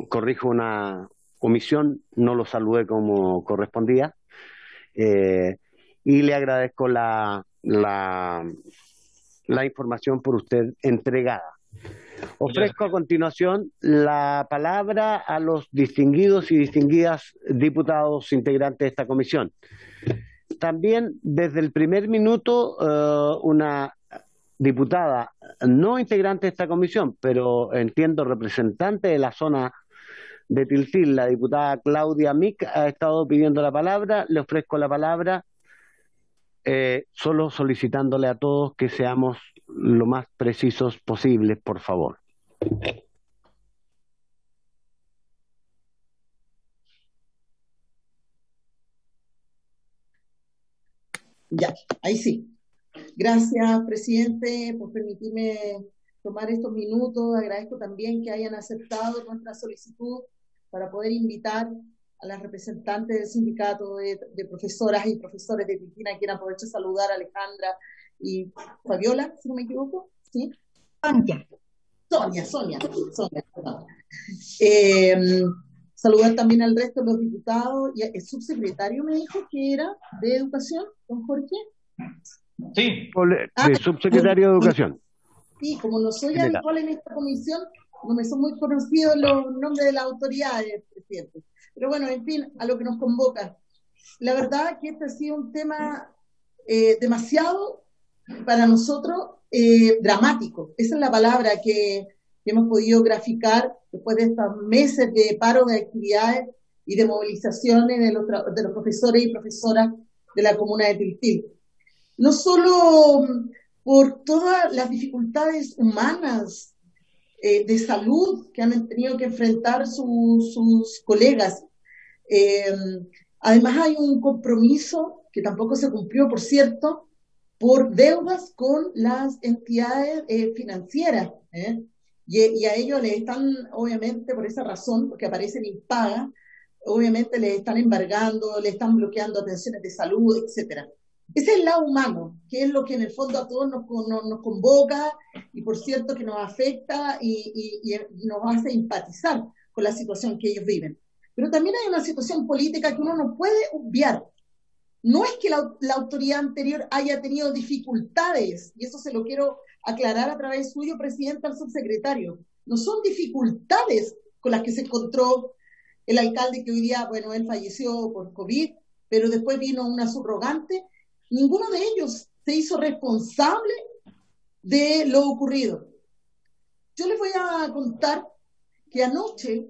Corrijo una omisión, no lo saludé como correspondía. Y le agradezco la información por usted entregada. Ofrezco a continuación la palabra a los distinguidos y distinguidas diputados integrantes de esta comisión. También desde el primer minuto una diputada no integrante de esta comisión, pero entiendo representante de la zona de Tiltil, la diputada Claudia Mick, ha estado pidiendo la palabra. Le ofrezco la palabra, solo solicitándole a todos que seamos lo más precisos posibles, por favor. Ya, ahí sí. Gracias, presidente, por permitirme tomar estos minutos. Agradezco también que hayan aceptado nuestra solicitud para poder invitar a las representantes del sindicato de profesoras y profesores de Tiltil, a quien aprovecho de saludar a Alejandra y Fabiola, si no me equivoco, ¿sí? Sonia, perdón. Saludar también al resto de los diputados y el subsecretario me dijo que era de Educación, don Jorge. Sí. De subsecretario de Educación. Sí, como no soy habitual en esta comisión, no me son muy conocidos los nombres de las autoridades, presidente. Pero bueno, en fin, a lo que nos convoca. La verdad que este ha sido un tema demasiado, para nosotros, dramático. Esa es la palabra que hemos podido graficar después de estos meses de paro de actividades y de movilizaciones de los profesores y profesoras de la comuna de Tiltil. No solo por todas las dificultades humanas, de salud que han tenido que enfrentar sus colegas. Además hay un compromiso que tampoco se cumplió, por cierto, por deudas con las entidades financieras, y a ellos les están, obviamente, por esa razón, porque aparecen impagas, obviamente les están embargando, les están bloqueando atenciones de salud, etcétera. Ese es el lado humano, que es lo que en el fondo a todos nos convoca y, por cierto, que nos afecta y nos hace empatizar, con la situación que ellos viven. Pero también hay una situación política que uno no puede obviar. No es que la autoridad anterior haya tenido dificultades, y eso se lo quiero aclarar a través suyo, presidente, al subsecretario. No son dificultades con las que se encontró el alcalde que hoy día, bueno, él falleció por COVID, pero después vino una subrogante. Ninguno de ellos se hizo responsable de lo ocurrido. Yo les voy a contar que anoche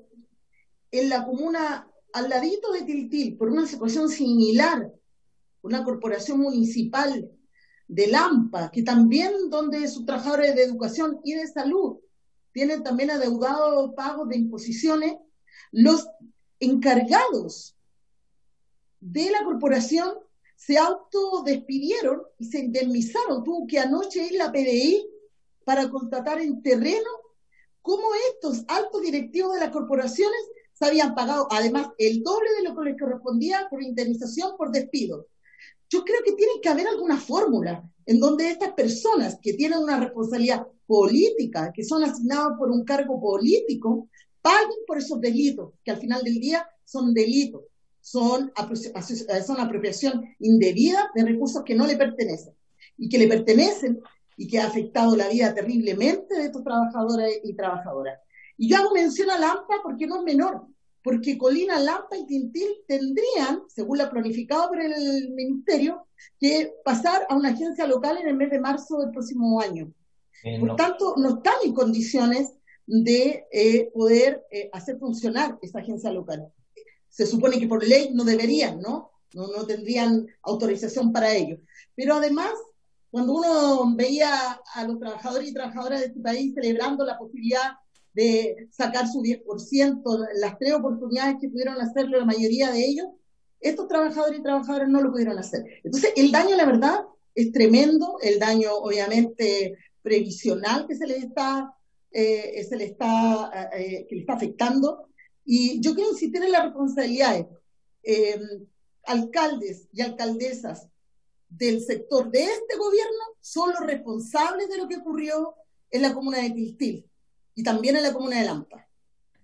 en la comuna al ladito de Tiltil, por una situación similar, una corporación municipal de Lampa, que también donde sus trabajadores de educación y de salud tienen también adeudado pagos de imposiciones, los encargados de la corporación se autodespidieron y se indemnizaron. Tuvo que anoche ir la PDI para contratar en terreno cómo estos altos directivos de las corporaciones se habían pagado, además, el doble de lo que les correspondía por indemnización por despido. Yo creo que tiene que haber alguna fórmula en donde estas personas que tienen una responsabilidad política, que son asignados por un cargo político, paguen por esos delitos, que al final del día son delitos, son apropiación indebida de recursos que no le pertenecen, y que le pertenecen y que ha afectado la vida terriblemente de estos trabajadores y trabajadoras. Y yo hago mención a Lampa porque no es menor, porque Colina, Lampa y Tiltil tendrían, según lo planificado por el Ministerio, que pasar a una agencia local en el mes de marzo del próximo año. Por tanto, no están en condiciones de poder hacer funcionar esa agencia local. Se supone que por ley no deberían, ¿no? No tendrían autorización para ello. Pero además, cuando uno veía a los trabajadores y trabajadoras de este país celebrando la posibilidad de sacar su 10%, las 3 oportunidades que pudieron hacerlo la mayoría de ellos, estos trabajadores y trabajadoras no lo pudieron hacer. Entonces, el daño, la verdad, es tremendo, el daño, obviamente, previsional que le está afectando, y yo quiero insistir en las responsabilidades. Alcaldes y alcaldesas del sector de este gobierno son los responsables de lo que ocurrió en la comuna de Tiltil y también en la comuna de Lampa.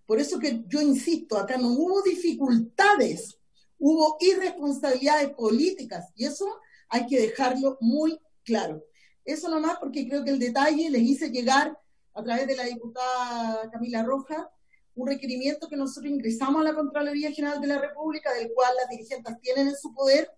Por eso que yo insisto, acá no hubo dificultades, hubo irresponsabilidades políticas, y eso hay que dejarlo muy claro. Eso nomás, porque creo que el detalle les hice llegar a través de la diputada Camila Rojas un requerimiento que nosotros ingresamos a la Contraloría General de la República, del cual las dirigentes tienen en su poder.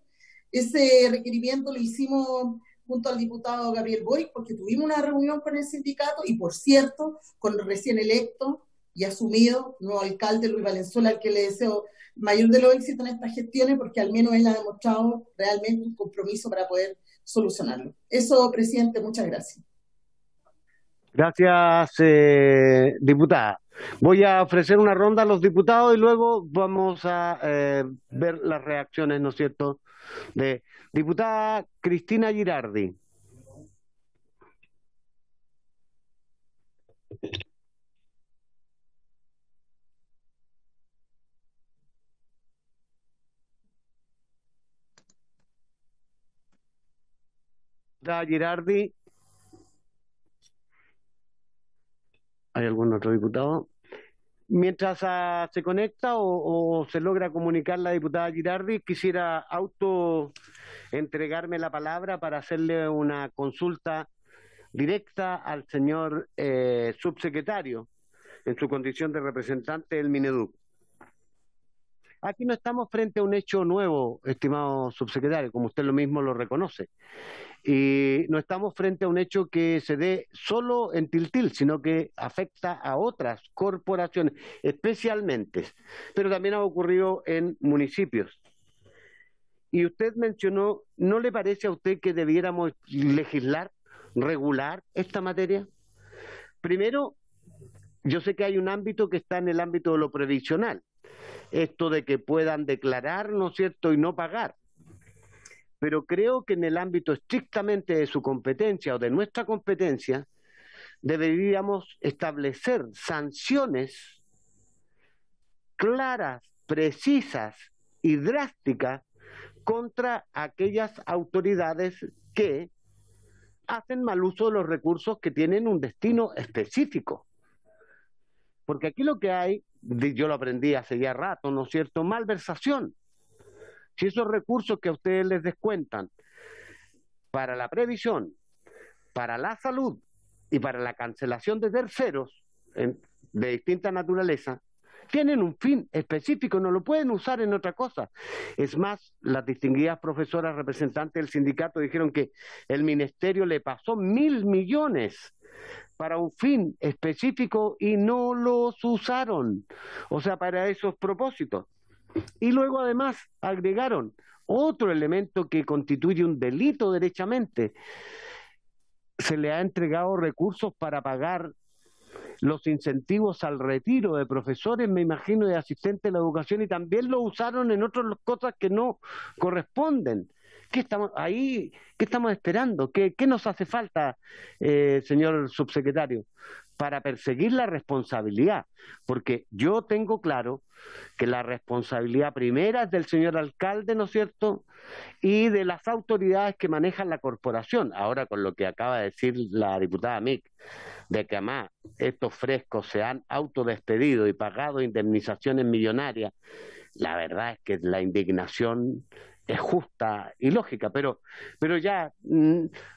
Ese requerimiento lo hicimos junto al diputado Gabriel Boric, porque tuvimos una reunión con el sindicato, y por cierto, con el recién electo y asumido nuevo alcalde Luis Valenzuela, al que le deseo mayor de los éxitos en estas gestiones, porque al menos él ha demostrado realmente un compromiso para poder solucionarlo. Eso, presidente, muchas gracias. Gracias, diputada. Voy a ofrecer una ronda a los diputados y luego vamos a ver las reacciones, ¿no es cierto?, de diputada Cristina Girardi. Diputada Girardi. ¿Hay algún otro diputado? Mientras se conecta o se logra comunicar la diputada Girardi, quisiera entregarme la palabra para hacerle una consulta directa al señor subsecretario en su condición de representante del Mineduc. Aquí no estamos frente a un hecho nuevo, estimado subsecretario, como usted lo mismo lo reconoce. Y no estamos frente a un hecho que se dé solo en Tiltil, sino que afecta a otras corporaciones, especialmente, pero también ha ocurrido en municipios. Y usted mencionó, ¿no le parece a usted que debiéramos legislar, regular esta materia? Primero, yo sé que hay un ámbito que está en el ámbito de lo previsional, esto de que puedan declarar, ¿no es cierto?, y no pagar. Pero creo que en el ámbito estrictamente de su competencia o de nuestra competencia, deberíamos establecer sanciones claras, precisas y drásticas contra aquellas autoridades que hacen mal uso de los recursos que tienen un destino específico. Porque aquí lo que hay, yo lo aprendí hace ya rato, ¿no es cierto?, malversación. Si esos recursos que a ustedes les descuentan para la previsión, para la salud y para la cancelación de terceros de distinta naturaleza, tienen un fin específico, no lo pueden usar en otra cosa. Es más, las distinguidas profesoras representantes del sindicato dijeron que el ministerio le pasó 1.000 millones para un fin específico y no los usaron, o sea, para esos propósitos. Y luego además agregaron otro elemento que constituye un delito derechamente. Se le ha entregado recursos para pagar los incentivos al retiro de profesores, me imagino, de asistentes de la educación, y también lo usaron en otras cosas que no corresponden. ¿Qué estamos esperando? ¿Qué nos hace falta, señor subsecretario, para perseguir la responsabilidad? Porque yo tengo claro que la responsabilidad primera es del señor alcalde, ¿no es cierto?, y de las autoridades que manejan la corporación. Ahora, con lo que acaba de decir la diputada Mick, de que además estos frescos se han autodespedido y pagado indemnizaciones millonarias, la verdad es que la indignación es justa y lógica, pero ya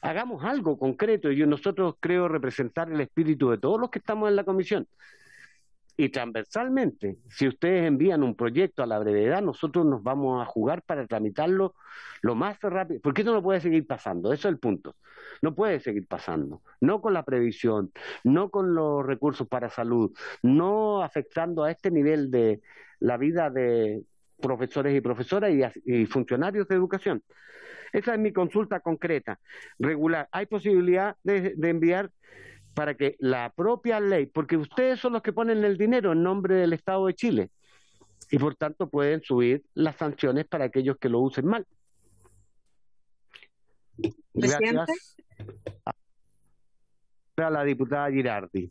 hagamos algo concreto. Nosotros creo representar el espíritu de todos los que estamos en la comisión. Y transversalmente, si ustedes envían un proyecto a la brevedad, nosotros nos vamos a jugar para tramitarlo lo más rápido, porque esto no puede seguir pasando, eso es el punto. No puede seguir pasando, no con la previsión, no con los recursos para salud, no afectando a este nivel de la vida de profesores y profesoras y funcionarios de educación. Esa es mi consulta concreta, regular. ¿Hay posibilidad de enviar para que la propia ley, porque ustedes son los que ponen el dinero en nombre del Estado de Chile, y por tanto pueden subir las sanciones para aquellos que lo usen mal? Gracias. A la diputada Girardi.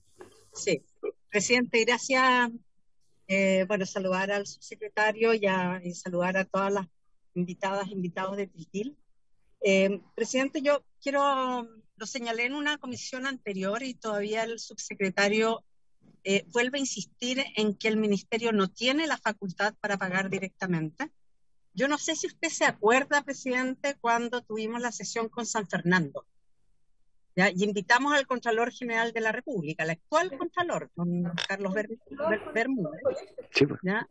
Sí, presidente, gracias. Bueno, saludar al subsecretario y saludar a todas las invitados de Tiltil. Presidente, yo lo señalé en una comisión anterior y todavía el subsecretario vuelve a insistir en que el ministerio no tiene la facultad para pagar directamente. Yo no sé si usted se acuerda, presidente, cuando tuvimos la sesión con San Fernando, ¿ya? Y invitamos al Contralor General de la República, el actual Contralor, don Carlos Bermúdez, ¿ya?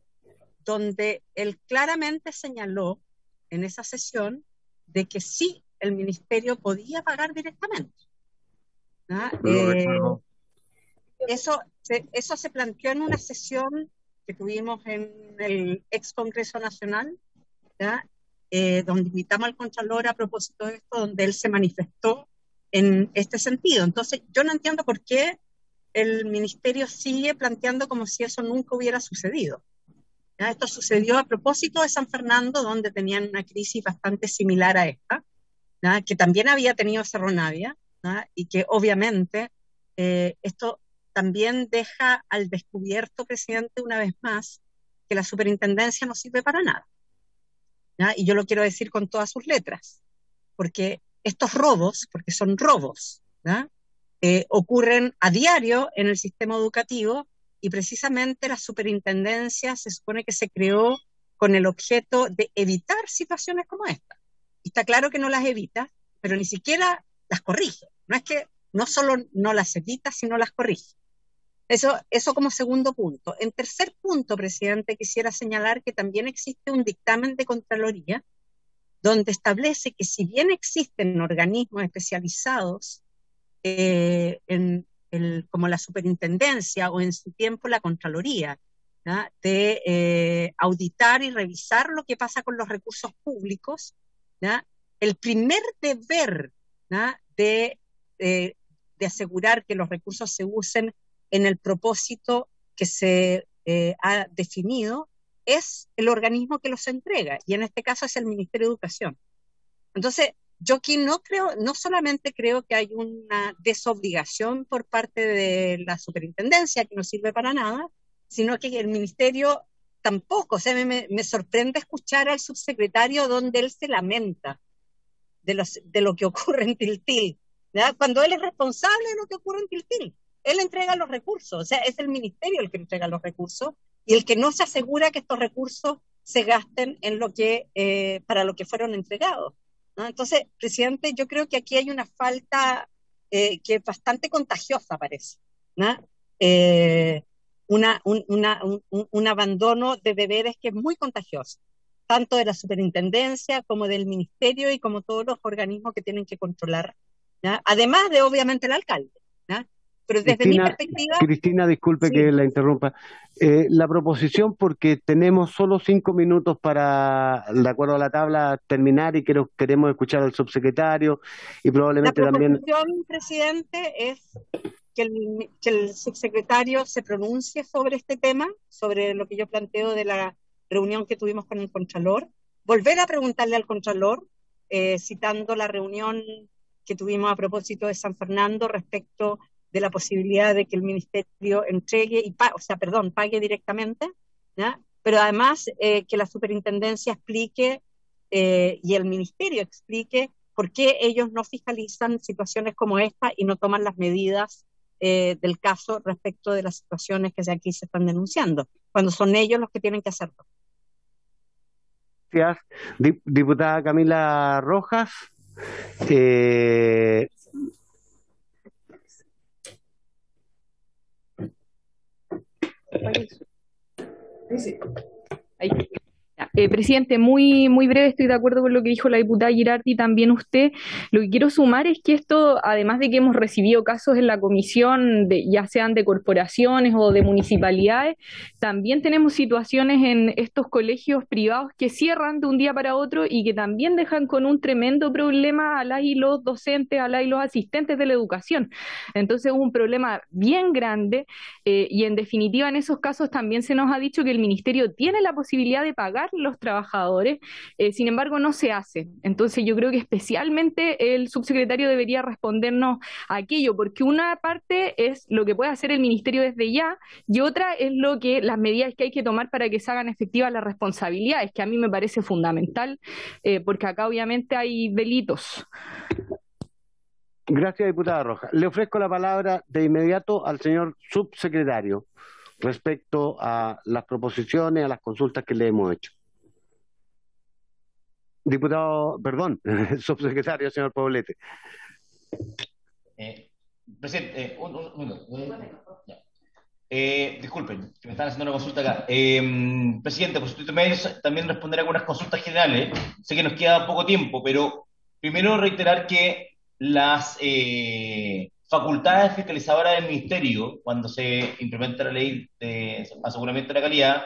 Donde él claramente señaló en esa sesión de que sí, el ministerio podía pagar directamente, ¿ya? Eso se planteó en una sesión que tuvimos en el ex Congreso Nacional, ¿ya? Donde invitamos al Contralor a propósito de esto, donde él se manifestó en este sentido. Entonces, yo no entiendo por qué el ministerio sigue planteando como si eso nunca hubiera sucedido, ¿ya? Esto sucedió a propósito de San Fernando, donde tenían una crisis bastante similar a esta, ¿ya? Que también había tenido Cerro Navia, ¿ya? Y que obviamente esto también deja al descubierto, presidente, una vez más, que la superintendencia no sirve para nada, ¿ya? Y yo lo quiero decir con todas sus letras, porque estos robos, porque son robos, ¿ya? Ocurren a diario en el sistema educativo, y precisamente la superintendencia se supone que se creó con el objeto de evitar situaciones como esta. Y está claro que no las evita, pero ni siquiera las corrige. No es que no solo no las evita, sino las corrige. Eso como segundo punto. En tercer punto, presidente, quisiera señalar que también existe un dictamen de Contraloría donde establece que si bien existen organismos especializados como la superintendencia o en su tiempo la Contraloría, ¿ya? De auditar y revisar lo que pasa con los recursos públicos, ¿ya? El primer deber, ¿ya? de asegurar que los recursos se usen en el propósito que se ha definido es el organismo que los entrega, y en este caso es el Ministerio de Educación. Entonces, yo aquí no solamente creo que hay una desobligación por parte de la superintendencia, que no sirve para nada, sino que el ministerio tampoco. O sea, me sorprende escuchar al subsecretario donde él se lamenta de lo que ocurre en Tiltil, ¿verdad? Cuando él es responsable de lo que ocurre en Tiltil. él entrega los recursos, o sea, es el ministerio el que entrega los recursos y el que no se asegura que estos recursos se gasten en lo que, para lo que fueron entregados, ¿no? Entonces, presidente, yo creo que aquí hay una falta que es bastante contagiosa, parece, ¿no? Un abandono de deberes que es muy contagioso, tanto de la superintendencia como del ministerio y como todos los organismos que tienen que controlar, ¿no? Además de, obviamente, el alcalde, ¿no? Pero desde mi perspectiva... Cristina, disculpe que la interrumpa. La proposición, porque tenemos solo 5 minutos para, de acuerdo a la tabla, terminar y queremos escuchar al subsecretario y probablemente también... La proposición, presidente, es que el subsecretario se pronuncie sobre este tema, sobre lo que yo planteo de la reunión que tuvimos con el Contralor, volver a preguntarle al Contralor, citando la reunión que tuvimos a propósito de San Fernando respecto de la posibilidad de que el ministerio entregue pague directamente, ¿ya? Pero además que la superintendencia explique y el ministerio explique por qué ellos no fiscalizan situaciones como esta y no toman las medidas del caso respecto de las situaciones que aquí se están denunciando, cuando son ellos los que tienen que hacerlo. Gracias. Diputada Camila Rojas. Presidente, muy breve, estoy de acuerdo con lo que dijo la diputada Girardi y también usted. Lo que quiero sumar es que esto, además de que hemos recibido casos en la comisión, ya sean de corporaciones o de municipalidades, también tenemos situaciones en estos colegios privados que cierran de un día para otro y que también dejan con un tremendo problema a las y los docentes, a las y los asistentes de la educación. Entonces es un problema bien grande y en definitiva en esos casos también se nos ha dicho que el ministerio tiene la posibilidad de pagar los trabajadores, sin embargo no se hace. Entonces yo creo que especialmente el subsecretario debería respondernos a aquello, porque una parte es lo que puede hacer el ministerio desde ya y otra es las medidas que hay que tomar para que se hagan efectivas las responsabilidades, que a mí me parece fundamental, porque acá obviamente hay delitos. Gracias, diputada Rojas. Le ofrezco la palabra de inmediato al señor subsecretario respecto a las proposiciones, a las consultas que le hemos hecho. Subsecretario, señor Poblete. Presidente, un minuto. Disculpen, que me están haciendo una consulta acá. Presidente, pues usted también responderá algunas consultas generales. Sé que nos queda poco tiempo, pero primero reiterar que las facultades fiscalizadoras del Ministerio, cuando se implementa la ley de aseguramiento de la calidad,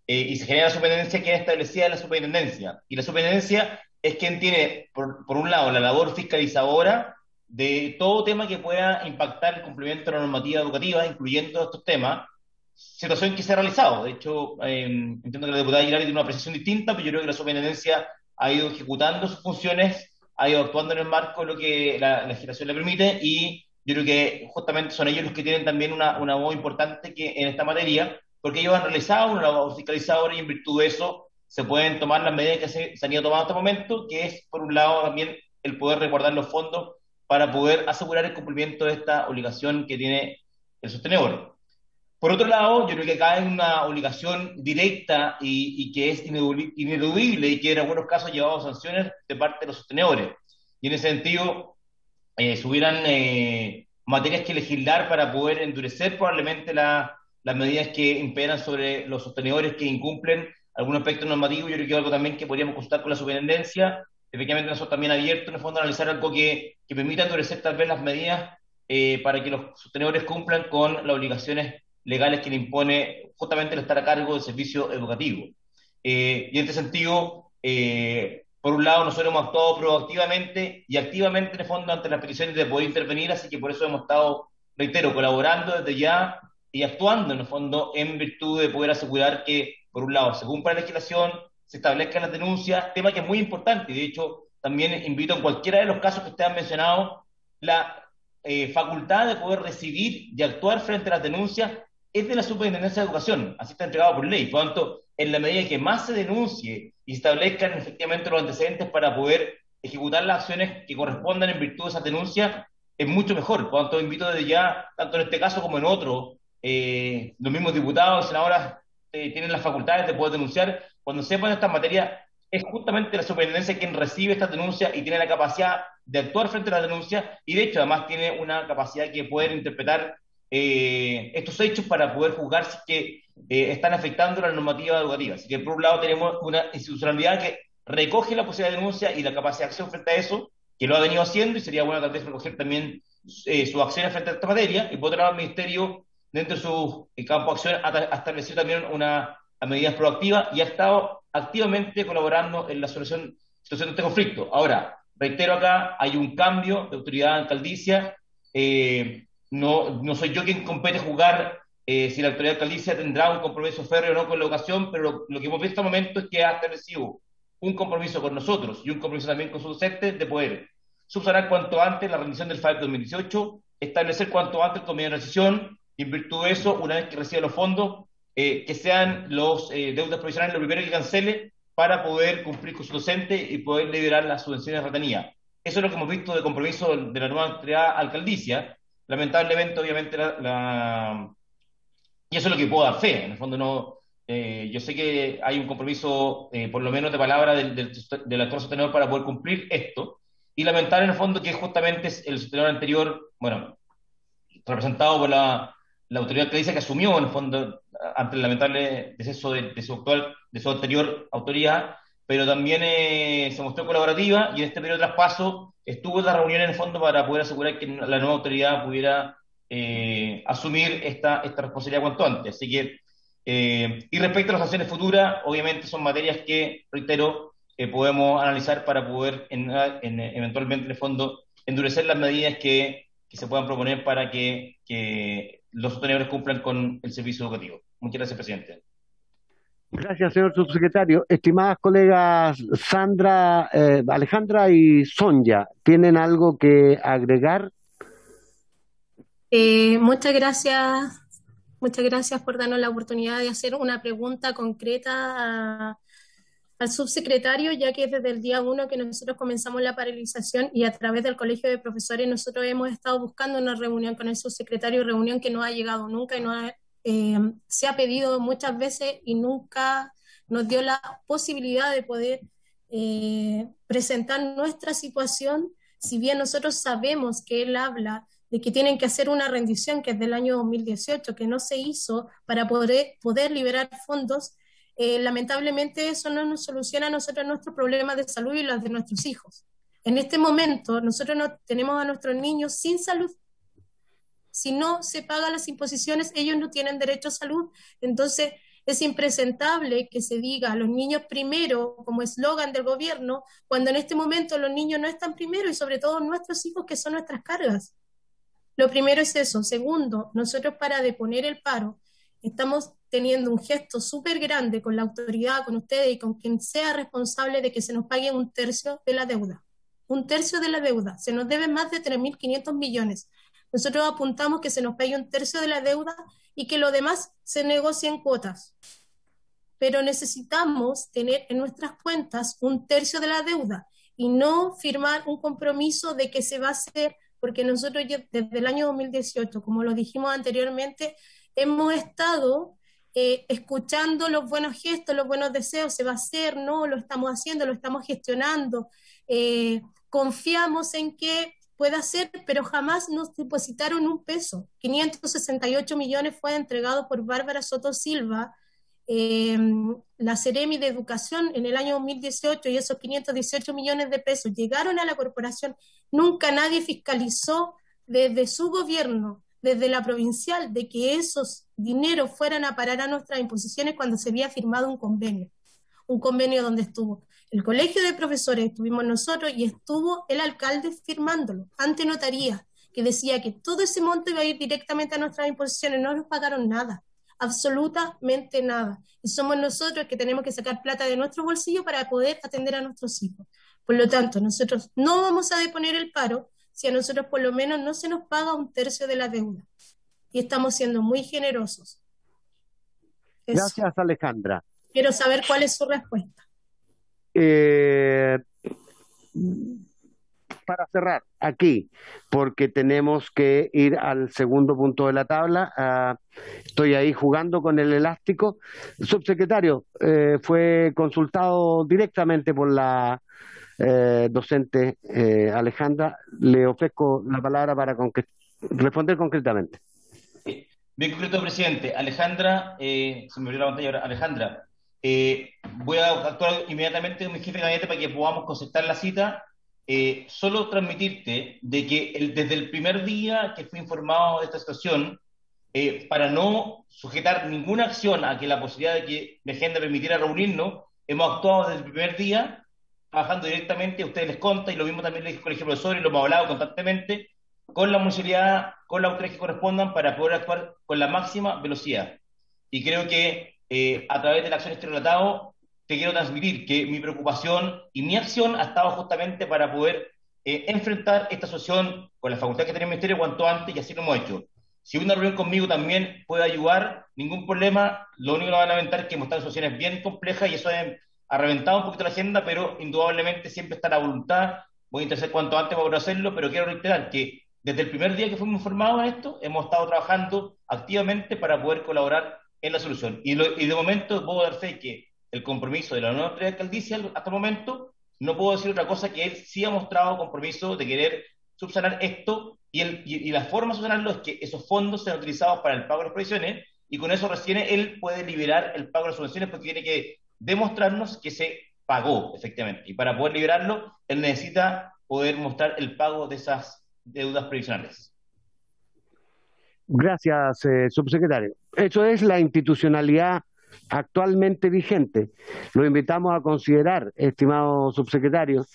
y se genera la superintendencia, queda establecida la superintendencia. Y la superintendencia es quien tiene, por un lado, la labor fiscalizadora de todo tema que pueda impactar el cumplimiento de la normativa educativa, incluyendo estos temas, situación que se ha realizado. De hecho, entiendo que la diputada Girardi tiene una apreciación distinta, pero yo creo que la superintendencia ha ido ejecutando sus funciones, ha ido actuando en el marco de lo que la legislación le permite, y yo creo que justamente son ellos los que tienen también una voz importante en esta materia, porque ellos han realizado una labor fiscalizadora y en virtud de eso se pueden tomar las medidas que se han ido tomando hasta el momento, que es, por un lado, también el poder resguardar los fondos para poder asegurar el cumplimiento de esta obligación que tiene el sostenedor. Por otro lado, yo creo que acá hay una obligación directa y que es ineludible y que en algunos casos ha llevado a sanciones de parte de los sostenedores. Y en ese sentido, si hubieran materias que legislar para poder endurecer probablemente las medidas que imperan sobre los sostenedores que incumplen algún aspecto normativo, yo creo que es algo también que podríamos consultar con la superintendencia. Efectivamente, nosotros también abiertos, en el fondo, a analizar algo que permita endurecer tal vez las medidas para que los sostenedores cumplan con las obligaciones legales que le impone justamente el estar a cargo del servicio educativo. Y en este sentido, por un lado, nosotros hemos actuado proactivamente y activamente, en el fondo, ante las peticiones de poder intervenir, así que por eso hemos estado, reitero, colaborando desde ya y actuando, en el fondo, en virtud de poder asegurar que, por un lado, se cumpla la legislación, se establezcan las denuncias, tema que es muy importante, y de hecho también invito en cualquiera de los casos que ustedes han mencionado, la facultad de poder recibir y actuar frente a las denuncias es de la Superintendencia de Educación, así está entregado por ley. Por lo tanto, en la medida que más se denuncie y se establezcan efectivamente los antecedentes para poder ejecutar las acciones que correspondan en virtud de esas denuncias, es mucho mejor. Por lo tanto, invito desde ya, tanto en este caso como en otro, los mismos diputados y senadoras tienen las facultades de poder denunciar. Cuando sepan estas materias, es justamente la superintendencia quien recibe estas denuncias y tiene la capacidad de actuar frente a las denuncias, y de hecho además tiene una capacidad que poder interpretar estos hechos para poder juzgar si que están afectando la normativa educativa. Así que por un lado tenemos una institucionalidad que recoge la posibilidad de denuncia y la capacidad de acción frente a eso, que lo ha venido haciendo, y sería bueno tal vez recoger también sus acciones frente a esta materia, y por otro lado el Ministerio, dentro de su campo de acción, ha establecido también una medidas proactivas y ha estado activamente colaborando en la situación de este conflicto. Ahora, reitero acá, hay un cambio de autoridad alcaldicia, no soy yo quien compete juzgar si la autoridad alcaldicia tendrá un compromiso férreo o no con la educación, pero lo que hemos visto hasta el momento es que ha establecido un compromiso con nosotros y un compromiso también con su docente de poder subsanar cuanto antes la rendición del FAEP 2018, establecer cuanto antes el convenio de transición, y en virtud de eso, una vez que reciba los fondos, que sean los deudas provisionales lo primero que cancele para poder cumplir con su docente y poder liberar las subvenciones retenidas. Eso es lo que hemos visto de compromiso de la nueva autoridad alcaldicia. Lamentablemente, obviamente, y eso es lo que puedo dar fe. En el fondo, no, yo sé que hay un compromiso, por lo menos de palabra, del actual sostenedor para poder cumplir esto. Y lamentar, en el fondo, que justamente el sostenedor anterior, bueno, representado por la autoridad que dice que asumió, en el fondo, ante el lamentable deceso de su anterior autoridad, pero también se mostró colaborativa, y en este periodo de traspaso estuvo en la reunión en el fondo para poder asegurar que la nueva autoridad pudiera asumir esta responsabilidad cuanto antes. Así que, y respecto a las acciones futuras, obviamente son materias que, reitero, podemos analizar para poder eventualmente, en el fondo, endurecer las medidas que se puedan proponer para que los sostenedores cumplan con el servicio educativo. Muchas gracias, presidente. Gracias, señor subsecretario. Estimadas colegas Sandra, Alejandra y Sonia, ¿tienen algo que agregar? Muchas gracias por darnos la oportunidad de hacer una pregunta concreta al subsecretario, ya que desde el día 1 que nosotros comenzamos la paralización y a través del Colegio de Profesores nosotros hemos estado buscando una reunión con el subsecretario, reunión que no ha llegado nunca y se ha pedido muchas veces y nunca nos dio la posibilidad de poder presentar nuestra situación, si bien nosotros sabemos que él habla de que tienen que hacer una rendición que es del año 2018, que no se hizo para poder liberar fondos. Lamentablemente eso no nos soluciona a nosotros nuestros problemas de salud y los de nuestros hijos. En este momento nosotros no tenemos a nuestros niños sin salud. Si no se pagan las imposiciones, ellos no tienen derecho a salud. Entonces es impresentable que se diga a los niños primero como eslogan del gobierno, cuando en este momento los niños no están primero, y sobre todo nuestros hijos, que son nuestras cargas. Lo primero es eso. Segundo, nosotros para deponer el paro estamos teniendo un gesto súper grande con la autoridad, con ustedes y con quien sea responsable de que se nos pague un tercio de la deuda. Un tercio de la deuda. Se nos debe más de 3.500 millones. Nosotros apuntamos que se nos pague un tercio de la deuda y que lo demás se negocie en cuotas. Pero necesitamos tener en nuestras cuentas un tercio de la deuda y no firmar un compromiso de que se va a hacer, porque nosotros ya desde el año 2018, como lo dijimos anteriormente, hemos estado escuchando los buenos gestos, los buenos deseos, se va a hacer, no, lo estamos haciendo, lo estamos gestionando, confiamos en que pueda ser, pero jamás nos depositaron un peso. 568 millones fue entregado por Bárbara Soto Silva, la Seremi de Educación en el año 2018, y esos 518 millones de pesos llegaron a la corporación. Nunca nadie fiscalizó desde su gobierno, desde la provincial, de que esos dineros fueran a parar a nuestras imposiciones cuando se había firmado un convenio donde estuvo el Colegio de Profesores, estuvimos nosotros y estuvo el alcalde firmándolo ante notaría, que decía que todo ese monto iba a ir directamente a nuestras imposiciones. No nos pagaron nada, absolutamente nada, y somos nosotros que tenemos que sacar plata de nuestro bolsillo para poder atender a nuestros hijos. Por lo tanto, nosotros no vamos a deponer el paro si a nosotros por lo menos no se nos paga un tercio de la deuda, y estamos siendo muy generosos. Eso. Gracias, Alejandra. Quiero saber cuál es su respuesta. Para cerrar aquí, porque tenemos que ir al segundo punto de la tabla. Estoy ahí jugando con el elástico. Subsecretario, fue consultado directamente por la docente Alejandra. Le ofrezco la palabra para responder concretamente. Bien concreto, presidente. Alejandra, se me abrió la pantalla ahora. Alejandra, voy a actuar inmediatamente con mi jefe de gabinete para que podamos concertar la cita. Solo transmitirte de que desde el primer día que fui informado de esta situación, para no sujetar ninguna acción a que la posibilidad de que mi agenda permitiera reunirnos, hemos actuado desde el primer día, trabajando directamente, a ustedes les consta, y lo mismo también le dije al Colegio de Profesores, lo hemos hablado constantemente, con la municipalidad, con las autoridades que correspondan, para poder actuar con la máxima velocidad. Y creo que a través de la acción relatado, te quiero transmitir que mi preocupación y mi acción ha estado justamente para poder enfrentar esta situación con la facultad que tiene el Ministerio cuanto antes, y así lo hemos hecho. Si una reunión conmigo también puede ayudar, ningún problema. Lo único que va a lamentar es que hemos estado en situaciones bien complejas y eso ha reventado un poquito la agenda, pero indudablemente siempre está la voluntad. Voy a intentar cuanto antes para poder hacerlo, pero quiero reiterar que desde el primer día que fuimos informados de esto, hemos estado trabajando activamente para poder colaborar en la solución. Y de momento puedo dar fe que el compromiso de la nueva autoridad alcaldicia hasta el momento, no puedo decir otra cosa que él sí ha mostrado compromiso de querer subsanar esto, y la forma de subsanarlo es que esos fondos sean utilizados para el pago de las provisiones, y con eso recién él puede liberar el pago de las subvenciones, porque tiene que demostrarnos que se pagó efectivamente, y para poder liberarlo él necesita poder mostrar el pago de esas deudas previsionales. Gracias, subsecretario. Eso es la institucionalidad actualmente vigente. Lo invitamos a considerar, estimado subsecretario,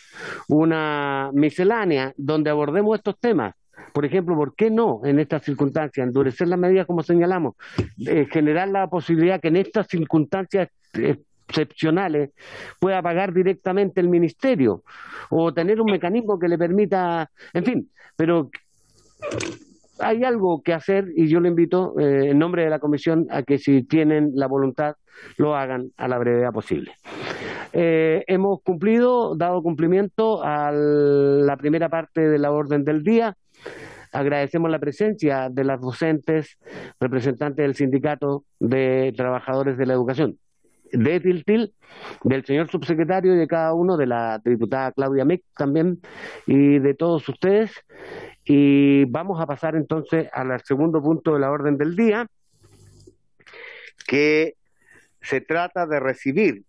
una miscelánea donde abordemos estos temas. Por ejemplo, ¿por qué no en estas circunstancias endurecer las medidas como señalamos? Generar la posibilidad que en estas circunstancias excepcionales pueda pagar directamente el ministerio, o tener un mecanismo que le permita, en fin, pero hay algo que hacer, y yo lo invito en nombre de la comisión a que, si tienen la voluntad, lo hagan a la brevedad posible. Hemos dado cumplimiento a la primera parte de la orden del día. Agradecemos la presencia de las docentes, representantes del Sindicato de Trabajadores de la Educación, de Tiltil, del señor subsecretario y de cada uno, de la diputada Claudia Mick también, y de todos ustedes. Y vamos a pasar entonces al segundo punto de la orden del día, que se trata de recibir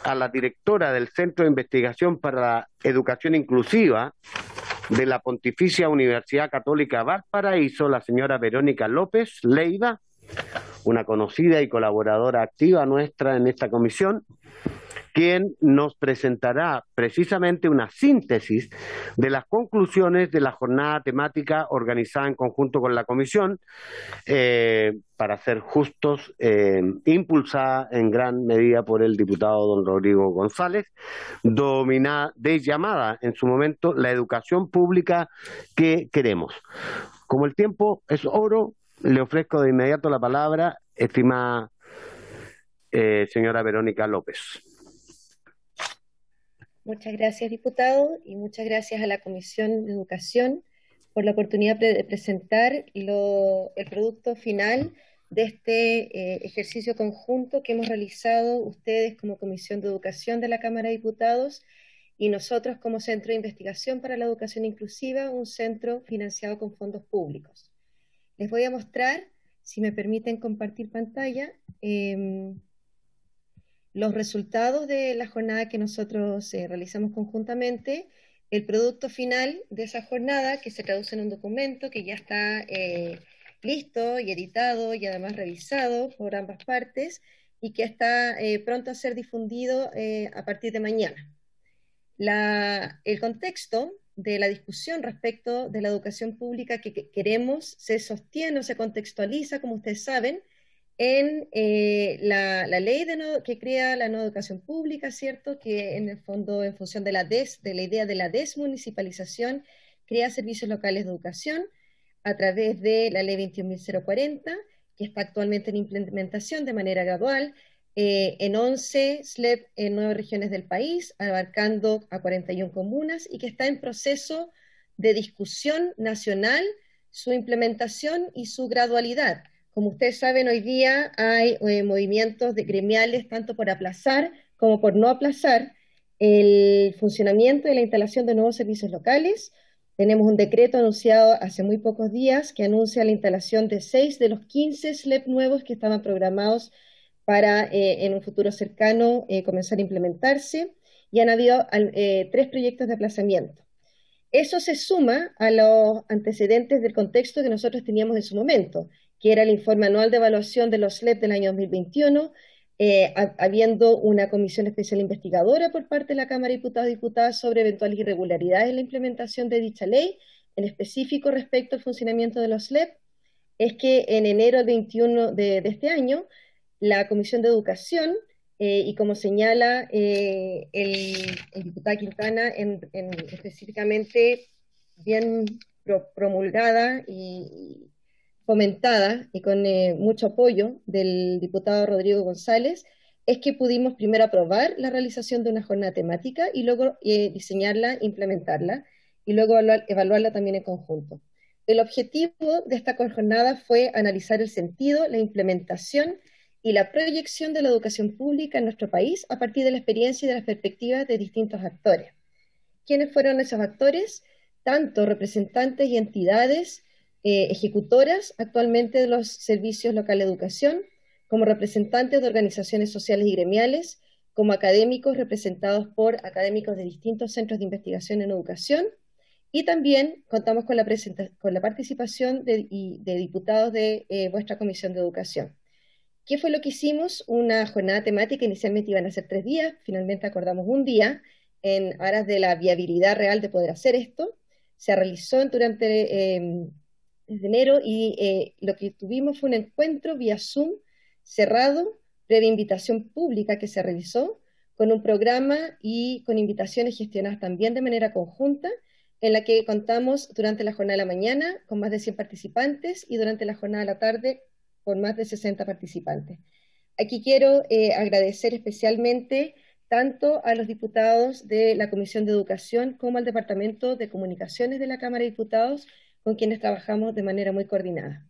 a la directora del Centro de Investigación para la Educación Inclusiva de la Pontificia Universidad Católica Valparaíso, la señora Verónica López Leiva, una conocida y colaboradora activa nuestra en esta comisión, quien nos presentará precisamente una síntesis de las conclusiones de la jornada temática organizada en conjunto con la comisión, para ser justos, impulsada en gran medida por el diputado don Rodrigo González, llamada en su momento La Educación Pública que Queremos. Como el tiempo es oro, le ofrezco de inmediato la palabra, estimada señora Verónica López. Muchas gracias, diputado, y muchas gracias a la Comisión de Educación por la oportunidad de presentar el producto final de este ejercicio conjunto que hemos realizado ustedes como Comisión de Educación de la Cámara de Diputados y nosotros como Centro de Investigación para la Educación Inclusiva, un centro financiado con fondos públicos. Les voy a mostrar, si me permiten compartir pantalla, los resultados de la jornada que nosotros realizamos conjuntamente, el producto final de esa jornada, que se traduce en un documento que ya está listo y editado y además revisado por ambas partes, y que está pronto a ser difundido a partir de mañana. El contexto de la discusión respecto de la educación pública que queremos se sostiene o se contextualiza, como ustedes saben, en la ley que crea la nueva educación pública, ¿cierto? Que en el fondo, en función de la idea de la desmunicipalización, crea servicios locales de educación a través de la ley 21.040, que está actualmente en implementación de manera gradual en 11 SLEP en 9 regiones del país, abarcando a 41 comunas, y que está en proceso de discusión nacional, su implementación y su gradualidad. Como ustedes saben, hoy día hay movimientos gremiales tanto por aplazar como por no aplazar el funcionamiento y la instalación de nuevos servicios locales. Tenemos un decreto anunciado hace muy pocos días que anuncia la instalación de 6 de los 15 SLEP nuevos que estaban programados para en un futuro cercano comenzar a implementarse, y han habido 3 proyectos de aplazamiento. Eso se suma a los antecedentes del contexto que nosotros teníamos en su momento, que era el informe anual de evaluación de los SLEP del año 2021, habiendo una comisión especial investigadora por parte de la Cámara de Diputados y Diputadas sobre eventuales irregularidades en la implementación de dicha ley, en específico respecto al funcionamiento de los SLEP. Es que en enero del 21 de este año, la Comisión de Educación, y como señala el diputado Quintana, específicamente bien promulgada y fomentada y con mucho apoyo del diputado Rodrigo González, es que pudimos primero aprobar la realización de una jornada temática y luego diseñarla, implementarla y luego evaluarla también en conjunto. El objetivo de esta jornada fue analizar el sentido, la implementación y la proyección de la educación pública en nuestro país a partir de la experiencia y de las perspectivas de distintos actores. ¿Quiénes fueron esos actores? Tanto representantes y entidades ejecutoras actualmente de los servicios locales de educación, como representantes de organizaciones sociales y gremiales, como académicos representados por académicos de distintos centros de investigación en educación, y también contamos con la participación de diputados de vuestra Comisión de Educación. ¿Qué fue lo que hicimos? Una jornada temática, inicialmente iban a ser 3 días, finalmente acordamos un día, en aras de la viabilidad real de poder hacer esto. Se realizó durante desde enero y lo que tuvimos fue un encuentro vía Zoom cerrado, previa invitación pública que se realizó, con un programa y con invitaciones gestionadas también de manera conjunta, en la que contamos durante la jornada de la mañana con más de 100 participantes y durante la jornada de la tarde con más de 60 participantes. Aquí quiero agradecer especialmente tanto a los diputados de la Comisión de Educación como al Departamento de Comunicaciones de la Cámara de Diputados, con quienes trabajamos de manera muy coordinada.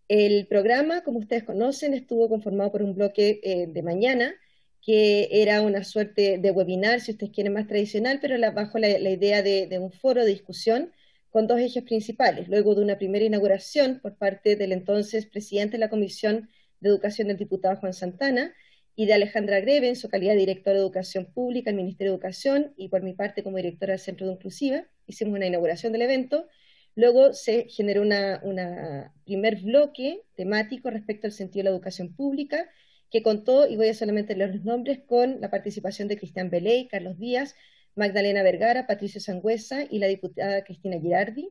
El programa, como ustedes conocen, estuvo conformado por un bloque de mañana, que era una suerte de webinar, si ustedes quieren, más tradicional, pero bajo la idea de un foro de discusión con 2 ejes principales. Luego de una primera inauguración por parte del entonces presidente de la Comisión de Educación, el diputado Juan Santana, y de Alejandra Greve, en su calidad de directora de Educación Pública del Ministerio de Educación, y por mi parte como directora del Centro de Inclusiva, hicimos una inauguración del evento. Luego se generó un primer bloque temático respecto al sentido de la educación pública, que contó, y voy a solamente leer los nombres, con la participación de Cristian Beley, Carlos Díaz, Magdalena Vergara, Patricio Sangüesa y la diputada Cristina Girardi,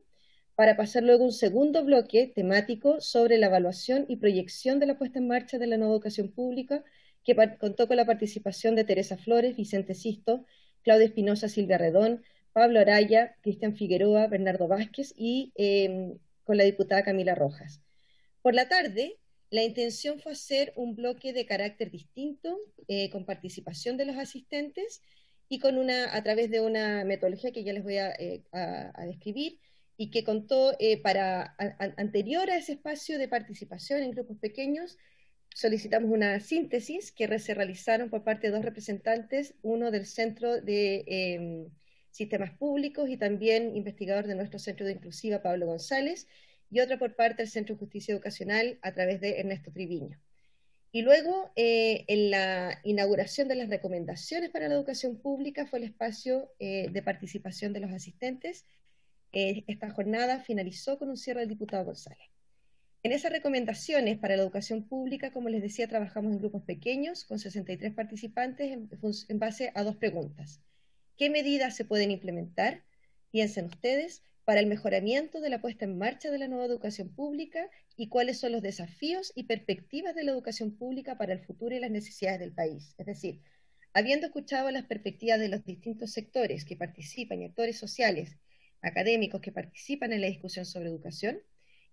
para pasar luego un segundo bloque temático sobre la evaluación y proyección de la puesta en marcha de la nueva educación pública, que contó con la participación de Teresa Flores, Vicente Sisto, Claudia Espinosa, Silvia Redón, Pablo Araya, Cristian Figueroa, Bernardo Vázquez y con la diputada Camila Rojas. Por la tarde, la intención fue hacer un bloque de carácter distinto, con participación de los asistentes y a través de una metodología que ya les voy a describir, y que contó anterior a ese espacio de participación en grupos pequeños, solicitamos una síntesis que se realizaron por parte de 2 representantes, uno del Centro de Sistemas Públicos y también investigador de nuestro Centro de Inclusiva, Pablo González, y otra por parte del Centro de Justicia Educacional a través de Ernesto Triviño. Y luego, en la inauguración de las recomendaciones para la educación pública fue el espacio de participación de los asistentes. Esta jornada finalizó con un cierre del diputado González. En esas recomendaciones para la educación pública, como les decía, trabajamos en grupos pequeños con 63 participantes en base a 2 preguntas. ¿Qué medidas se pueden implementar, piensen ustedes, para el mejoramiento de la puesta en marcha de la nueva educación pública, y cuáles son los desafíos y perspectivas de la educación pública para el futuro y las necesidades del país? Es decir, habiendo escuchado las perspectivas de los distintos sectores que participan y actores sociales, académicos que participan en la discusión sobre educación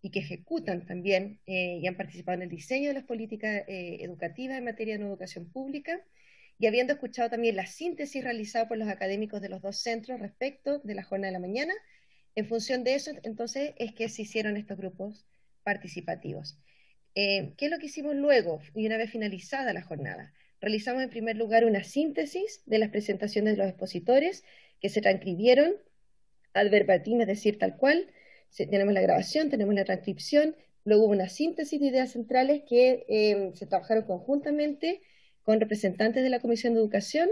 y que ejecutan también y han participado en el diseño de las políticas educativas en materia de nueva educación pública, y habiendo escuchado también la síntesis realizada por los académicos de los 2 centros respecto de la jornada de la mañana, En función de eso, entonces, es que se hicieron estos grupos participativos. ¿Qué es lo que hicimos luego? Y una vez finalizada la jornada, realizamos en primer lugar una síntesis de las presentaciones de los expositores que se transcribieron ad verbatim, es decir, tal cual. Tenemos la grabación, tenemos la transcripción, luego hubo una síntesis de ideas centrales que se trabajaron conjuntamente con representantes de la Comisión de Educación,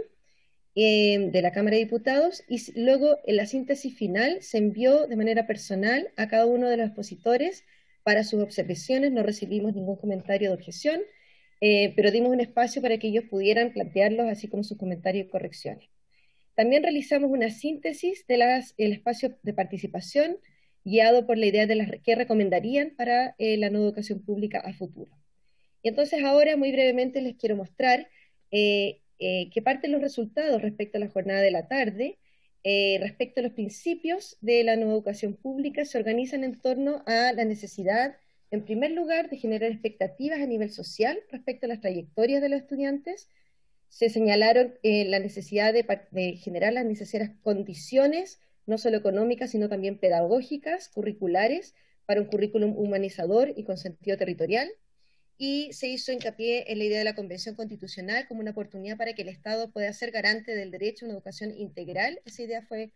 de la Cámara de Diputados, y luego en la síntesis final se envió de manera personal a cada uno de los expositores para sus observaciones. No recibimos ningún comentario de objeción, pero dimos un espacio para que ellos pudieran plantearlos, así como sus comentarios y correcciones. También realizamos una síntesis del espacio de participación, guiado por la idea de qué recomendarían para la nueva educación pública a futuro. Y entonces ahora, muy brevemente, les quiero mostrar que parte de los resultados respecto a la jornada de la tarde, respecto a los principios de la nueva educación pública, se organizan en torno a la necesidad, en primer lugar, de generar expectativas a nivel social respecto a las trayectorias de los estudiantes. Se señalaron la necesidad de generar las necesarias condiciones, no solo económicas, sino también pedagógicas, curriculares, para un currículum humanizador y con sentido territorial. Y se hizo hincapié en la idea de la Convención Constitucional como una oportunidad para que el Estado pueda ser garante del derecho a una educación integral. Esa idea fue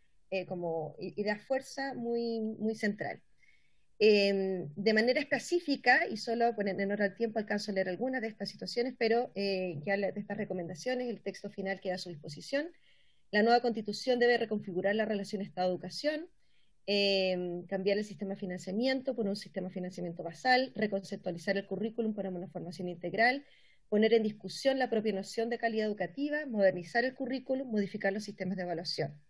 como idea fuerza muy central. De manera específica, y solo en honor al tiempo alcanzo a leer algunas de estas situaciones, pero ya de estas recomendaciones, el texto final queda a su disposición. La nueva Constitución debe reconfigurar la relación Estado-educación, cambiar el sistema de financiamiento por un sistema de financiamiento basal, reconceptualizar el currículum para una formación integral, poner en discusión la propia noción de calidad educativa, modernizar el currículum, modificar los sistemas de evaluación.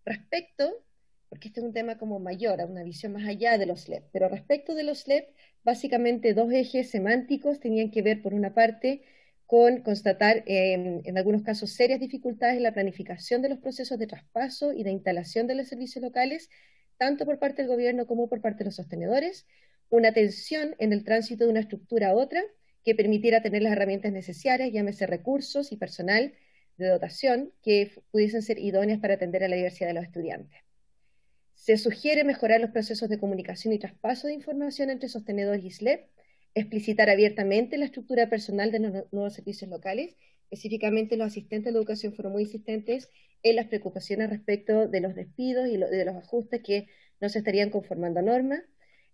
Respecto, porque este es un tema como mayor, a una visión más allá de los LEP, pero respecto de los LEP, básicamente dos ejes semánticos tenían que ver, por una parte, con constatar en algunos casos serias dificultades en la planificación de los procesos de traspaso y de instalación de los servicios locales, tanto por parte del gobierno como por parte de los sostenedores, una tensión en el tránsito de una estructura a otra que permitiera tener las herramientas necesarias, llámese recursos y personal de dotación, que pudiesen ser idóneas para atender a la diversidad de los estudiantes. Se sugiere mejorar los procesos de comunicación y traspaso de información entre sostenedores y SLEP, explicitar abiertamente la estructura personal de los nuevos servicios locales. Específicamente los asistentes de la educación fueron muy insistentes en las preocupaciones respecto de los despidos y de los ajustes que no se estarían conformando a norma.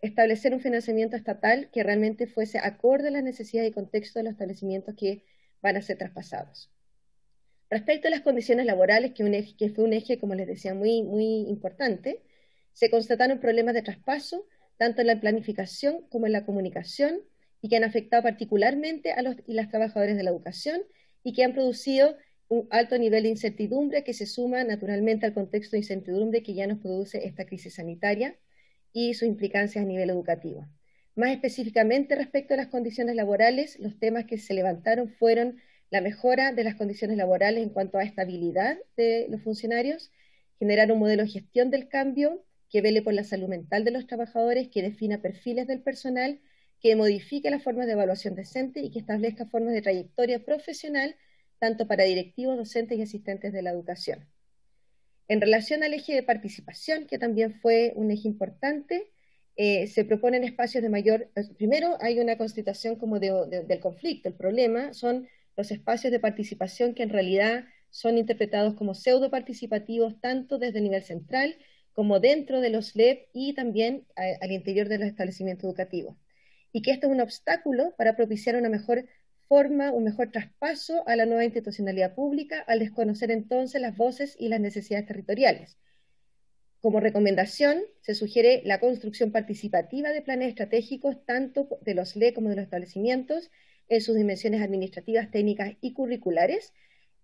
Establecer un financiamiento estatal que realmente fuese acorde a las necesidades y contexto de los establecimientos que van a ser traspasados. Respecto a las condiciones laborales, que fue un eje, como les decía, muy importante, se constataron problemas de traspaso, tanto en la planificación como en la comunicación, y que han afectado particularmente a los y las trabajadoras de la educación, y que han producido un alto nivel de incertidumbre que se suma naturalmente al contexto de incertidumbre que ya nos produce esta crisis sanitaria y sus implicancias a nivel educativo. Más específicamente respecto a las condiciones laborales, los temas que se levantaron fueron la mejora de las condiciones laborales en cuanto a estabilidad de los funcionarios, generar un modelo de gestión del cambio que vele por la salud mental de los trabajadores, que defina perfiles del personal, que modifique las formas de evaluación decente y que establezca formas de trayectoria profesional tanto para directivos, docentes y asistentes de la educación. En relación al eje de participación, que también fue un eje importante, se proponen espacios de mayor... Primero hay una constitución como del conflicto. El problema son los espacios de participación que en realidad son interpretados como pseudo participativos tanto desde el nivel central como dentro de los LEP y también al interior de los establecimientos educativos. Y que esto es un obstáculo para propiciar una mejor forma, un mejor traspaso a la nueva institucionalidad pública, al desconocer entonces las voces y las necesidades territoriales. Como recomendación, se sugiere la construcción participativa de planes estratégicos tanto de los LEP como de los establecimientos en sus dimensiones administrativas, técnicas y curriculares,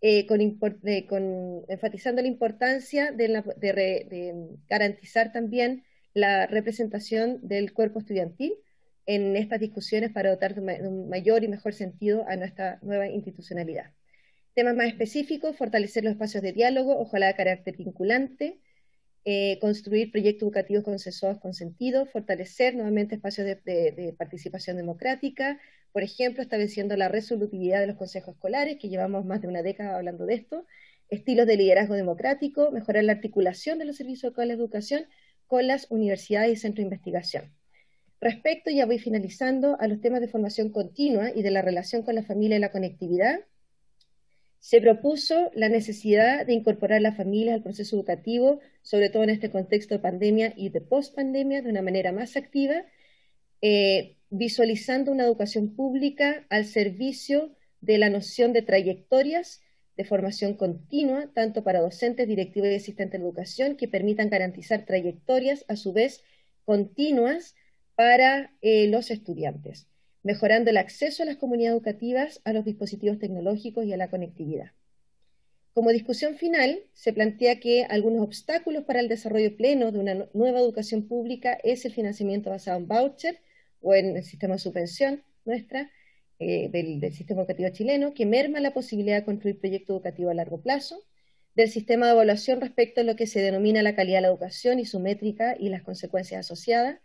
enfatizando la importancia de garantizar también la representación del cuerpo estudiantil en estas discusiones para dotar de un mayor y mejor sentido a nuestra nueva institucionalidad. Temas más específicos: fortalecer los espacios de diálogo, ojalá de carácter vinculante, construir proyectos educativos consensuados con sentido, fortalecer nuevamente espacios de participación democrática, por ejemplo, estableciendo la resolutividad de los consejos escolares, que llevamos más de una década hablando de esto, estilos de liderazgo democrático, mejorar la articulación de los servicios locales de educación con las universidades y centros de investigación. Respecto, ya voy finalizando, a los temas de formación continua y de la relación con la familia y la conectividad, se propuso la necesidad de incorporar las familias al proceso educativo, sobre todo en este contexto de pandemia y de post-pandemia, de una manera más activa, visualizando una educación pública al servicio de la noción de trayectorias de formación continua, tanto para docentes, directivos y asistentes de educación, que permitan garantizar trayectorias, a su vez, continuas para los estudiantes, mejorando el acceso a las comunidades educativas, a los dispositivos tecnológicos y a la conectividad. Como discusión final, se plantea que algunos obstáculos para el desarrollo pleno de una nueva educación pública es el financiamiento basado en voucher o en el sistema de subvención nuestra, del sistema educativo chileno, que merma la posibilidad de construir proyectos educativos a largo plazo, del sistema de evaluación respecto a lo que se denomina la calidad de la educación y su métrica y las consecuencias asociadas,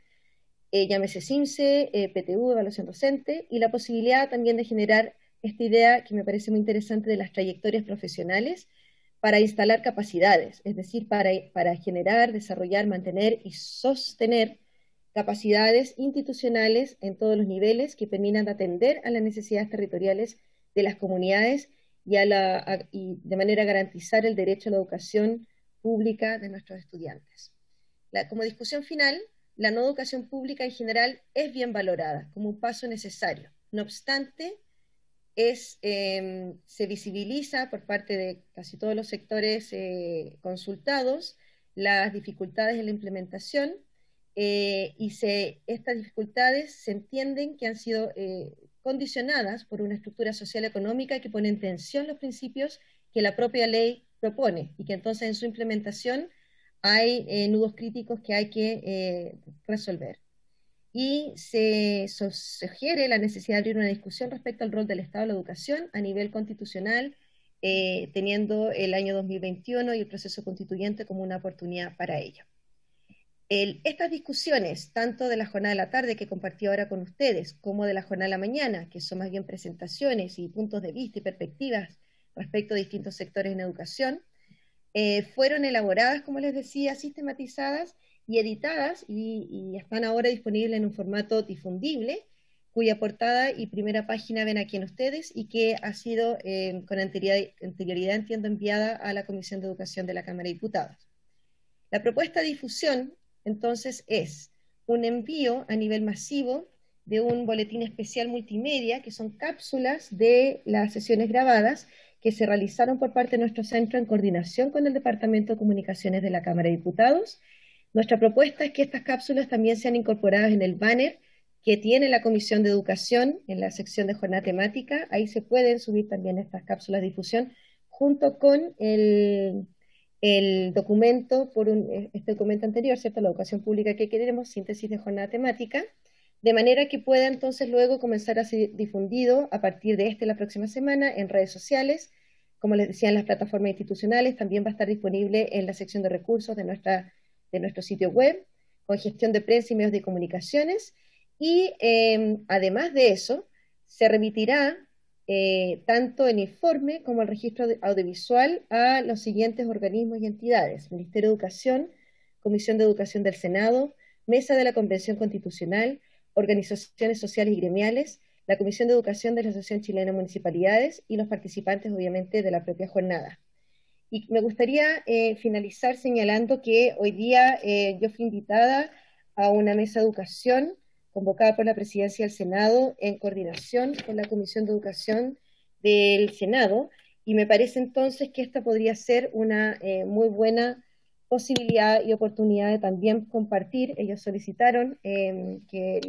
llámese CIMSE, PTU, evaluación docente, y la posibilidad también de generar esta idea que me parece muy interesante de las trayectorias profesionales para instalar capacidades, es decir, para generar, desarrollar, mantener y sostener capacidades institucionales en todos los niveles que permitan atender a las necesidades territoriales de las comunidades y de manera a garantizar el derecho a la educación pública de nuestros estudiantes. Como discusión final, la no educación pública en general es bien valorada como un paso necesario. No obstante, se visibiliza por parte de casi todos los sectores consultados las dificultades en la implementación y estas dificultades se entienden que han sido condicionadas por una estructura social económica que pone en tensión los principios que la propia ley propone y que entonces en su implementación hay nudos críticos que hay que resolver. Y se sugiere la necesidad de abrir una discusión respecto al rol del Estado en la educación a nivel constitucional, teniendo el año 2021 y el proceso constituyente como una oportunidad para ello. Estas discusiones, tanto de la jornada de la tarde que compartí ahora con ustedes, como de la jornada de la mañana, que son más bien presentaciones y puntos de vista y perspectivas respecto a distintos sectores en educación, fueron elaboradas, como les decía, sistematizadas y editadas y están ahora disponibles en un formato difundible, cuya portada y primera página ven aquí en ustedes y que ha sido con anterioridad, entiendo, enviada a la Comisión de Educación de la Cámara de Diputados. La propuesta de difusión, entonces, es un envío a nivel masivo de un boletín especial multimedia, que son cápsulas de las sesiones grabadas que se realizaron por parte de nuestro centro en coordinación con el Departamento de Comunicaciones de la Cámara de Diputados. Nuestra propuesta es que estas cápsulas también sean incorporadas en el banner que tiene la Comisión de Educación en la sección de jornada temática. Ahí se pueden subir también estas cápsulas de difusión junto con el documento, este documento anterior, ¿cierto? La educación pública que queremos, síntesis de jornada temática, de manera que pueda entonces luego comenzar a ser difundido a partir de la próxima semana en redes sociales, como les decía, en las plataformas institucionales. También va a estar disponible en la sección de recursos de nuestro sitio web, con gestión de prensa y medios de comunicaciones, y además de eso, se remitirá tanto el informe como el registro audiovisual a los siguientes organismos y entidades: Ministerio de Educación, Comisión de Educación del Senado, Mesa de la Convención Constitucional, organizaciones sociales y gremiales, la Comisión de Educación de la Asociación Chilena de Municipalidades y los participantes, obviamente, de la propia jornada. Y me gustaría finalizar señalando que hoy día yo fui invitada a una mesa de educación convocada por la Presidencia del Senado en coordinación con la Comisión de Educación del Senado, y me parece entonces que esta podría ser una muy buena posibilidad y oportunidad de también compartir. Ellos solicitaron que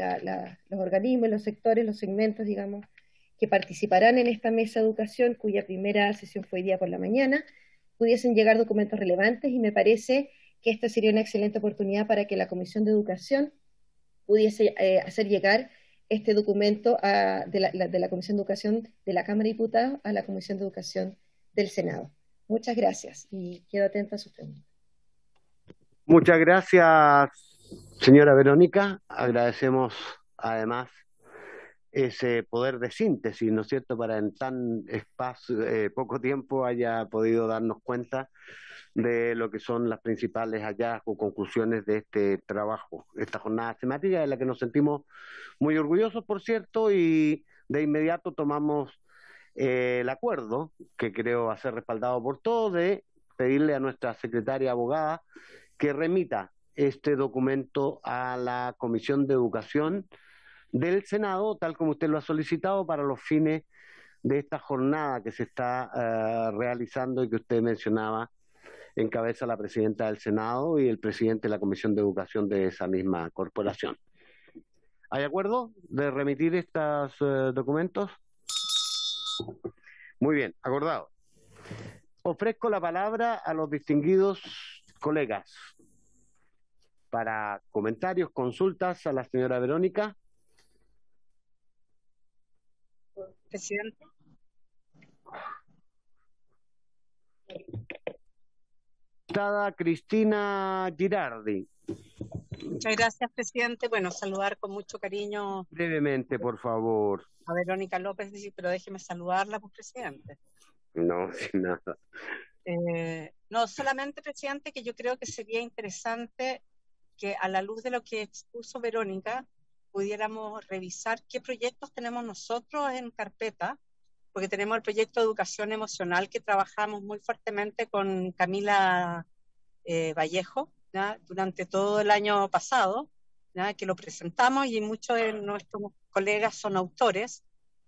los organismos, los sectores, los segmentos, digamos, que participarán en esta mesa de educación, cuya primera sesión fue hoy día por la mañana, pudiesen llegar documentos relevantes, y me parece que esta sería una excelente oportunidad para que la Comisión de Educación pudiese hacer llegar este documento de la Comisión de Educación de la Cámara de Diputados a la Comisión de Educación del Senado. Muchas gracias y quedo atenta a sus preguntas. Muchas gracias, señora Verónica. Agradecemos además ese poder de síntesis, ¿no es cierto?, para en tan poco tiempo haya podido darnos cuenta de lo que son las principales hallazgos, conclusiones de este trabajo, esta jornada temática de la que nos sentimos muy orgullosos, por cierto, y de inmediato tomamos el acuerdo, que creo va a ser respaldado por todos, de pedirle a nuestra secretaria abogada que remita este documento a la Comisión de Educación del Senado, tal como usted lo ha solicitado, para los fines de esta jornada que se está realizando y que usted mencionaba, encabeza la presidenta del Senado y el presidente de la Comisión de Educación de esa misma corporación. ¿Hay acuerdo de remitir estos documentos? Muy bien, acordado. Ofrezco la palabra a los distinguidos colegas para comentarios, consultas a la señora Verónica. Presidente. Cristina Girardi. Muchas gracias, presidente. Bueno, saludar con mucho cariño. Brevemente, por favor. A Verónica López, pero déjeme saludarla, pues, presidente. No, sin nada. No, solamente, presidente, que yo creo que sería interesante que a la luz de lo que expuso Verónica, pudiéramos revisar qué proyectos tenemos nosotros en carpeta, porque tenemos el proyecto de educación emocional que trabajamos muy fuertemente con Camila Vallejo, ¿ya?, durante todo el año pasado, ¿ya?, que lo presentamos y muchos de nuestros colegas son autores,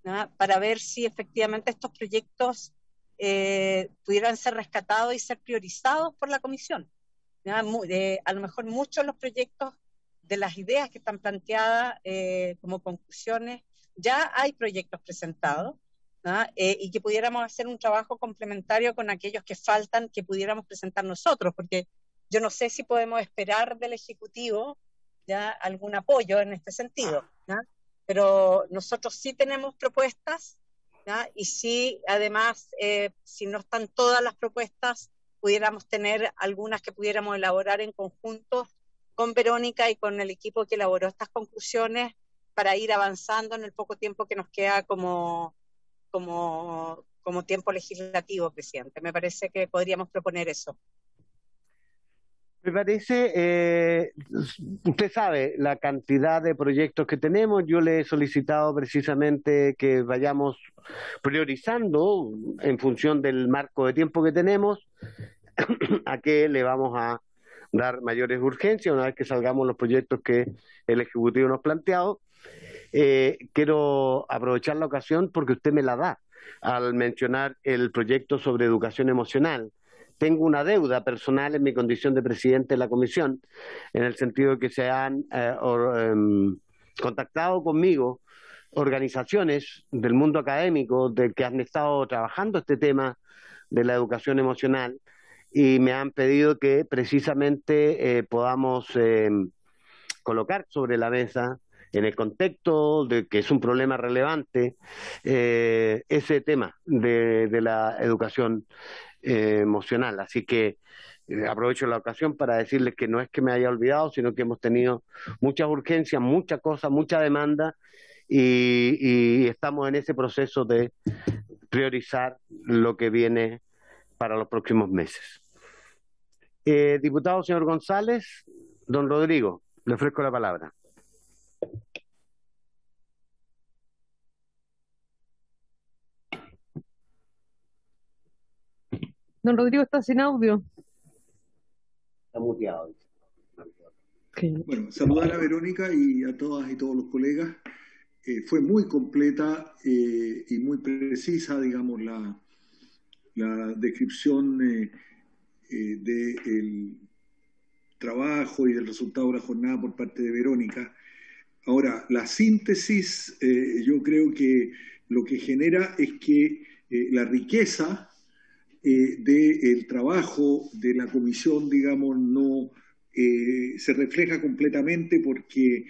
¿ya?, para ver si efectivamente estos proyectos pudieran ser rescatados y ser priorizados por la comisión. ¿Ya? A lo mejor muchos de los proyectos de las ideas que están planteadas como conclusiones, ya hay proyectos presentados, y que pudiéramos hacer un trabajo complementario con aquellos que faltan, que pudiéramos presentar nosotros, porque yo no sé si podemos esperar del Ejecutivo ya algún apoyo en este sentido, ¿ya? Pero nosotros sí tenemos propuestas, ¿ya? Y sí, además, si no están todas las propuestas, pudiéramos tener algunas que pudiéramos elaborar en conjunto con Verónica y con el equipo que elaboró estas conclusiones para ir avanzando en el poco tiempo que nos queda como tiempo legislativo, presidente. Me parece que podríamos proponer eso. Me parece, usted sabe la cantidad de proyectos que tenemos. Yo le he solicitado precisamente que vayamos priorizando en función del marco de tiempo que tenemos, a qué le vamos a dar mayores urgencias una vez que salgamos los proyectos que el Ejecutivo nos ha planteado. Quiero aprovechar la ocasión porque usted me la da al mencionar el proyecto sobre educación emocional. Tengo una deuda personal en mi condición de presidente de la comisión, en el sentido de que se han contactado conmigo organizaciones del mundo académico que han estado trabajando este tema de la educación emocional y me han pedido que precisamente podamos colocar sobre la mesa, en el contexto de que es un problema relevante, ese tema de la educación emocional. Así que aprovecho la ocasión para decirles que no es que me haya olvidado, sino que hemos tenido muchas urgencias, muchas cosas, mucha demanda y estamos en ese proceso de priorizar lo que viene para los próximos meses. Diputado señor González, don Rodrigo, le ofrezco la palabra. Don Rodrigo está sin audio. Está muteado. Okay. Bueno, saludar a Verónica y a todas y todos los colegas. Fue muy completa y muy precisa, digamos, la descripción del trabajo y del resultado de la jornada por parte de Verónica. Ahora, la síntesis, yo creo que lo que genera es que la riqueza del trabajo de la comisión, digamos, no se refleja completamente porque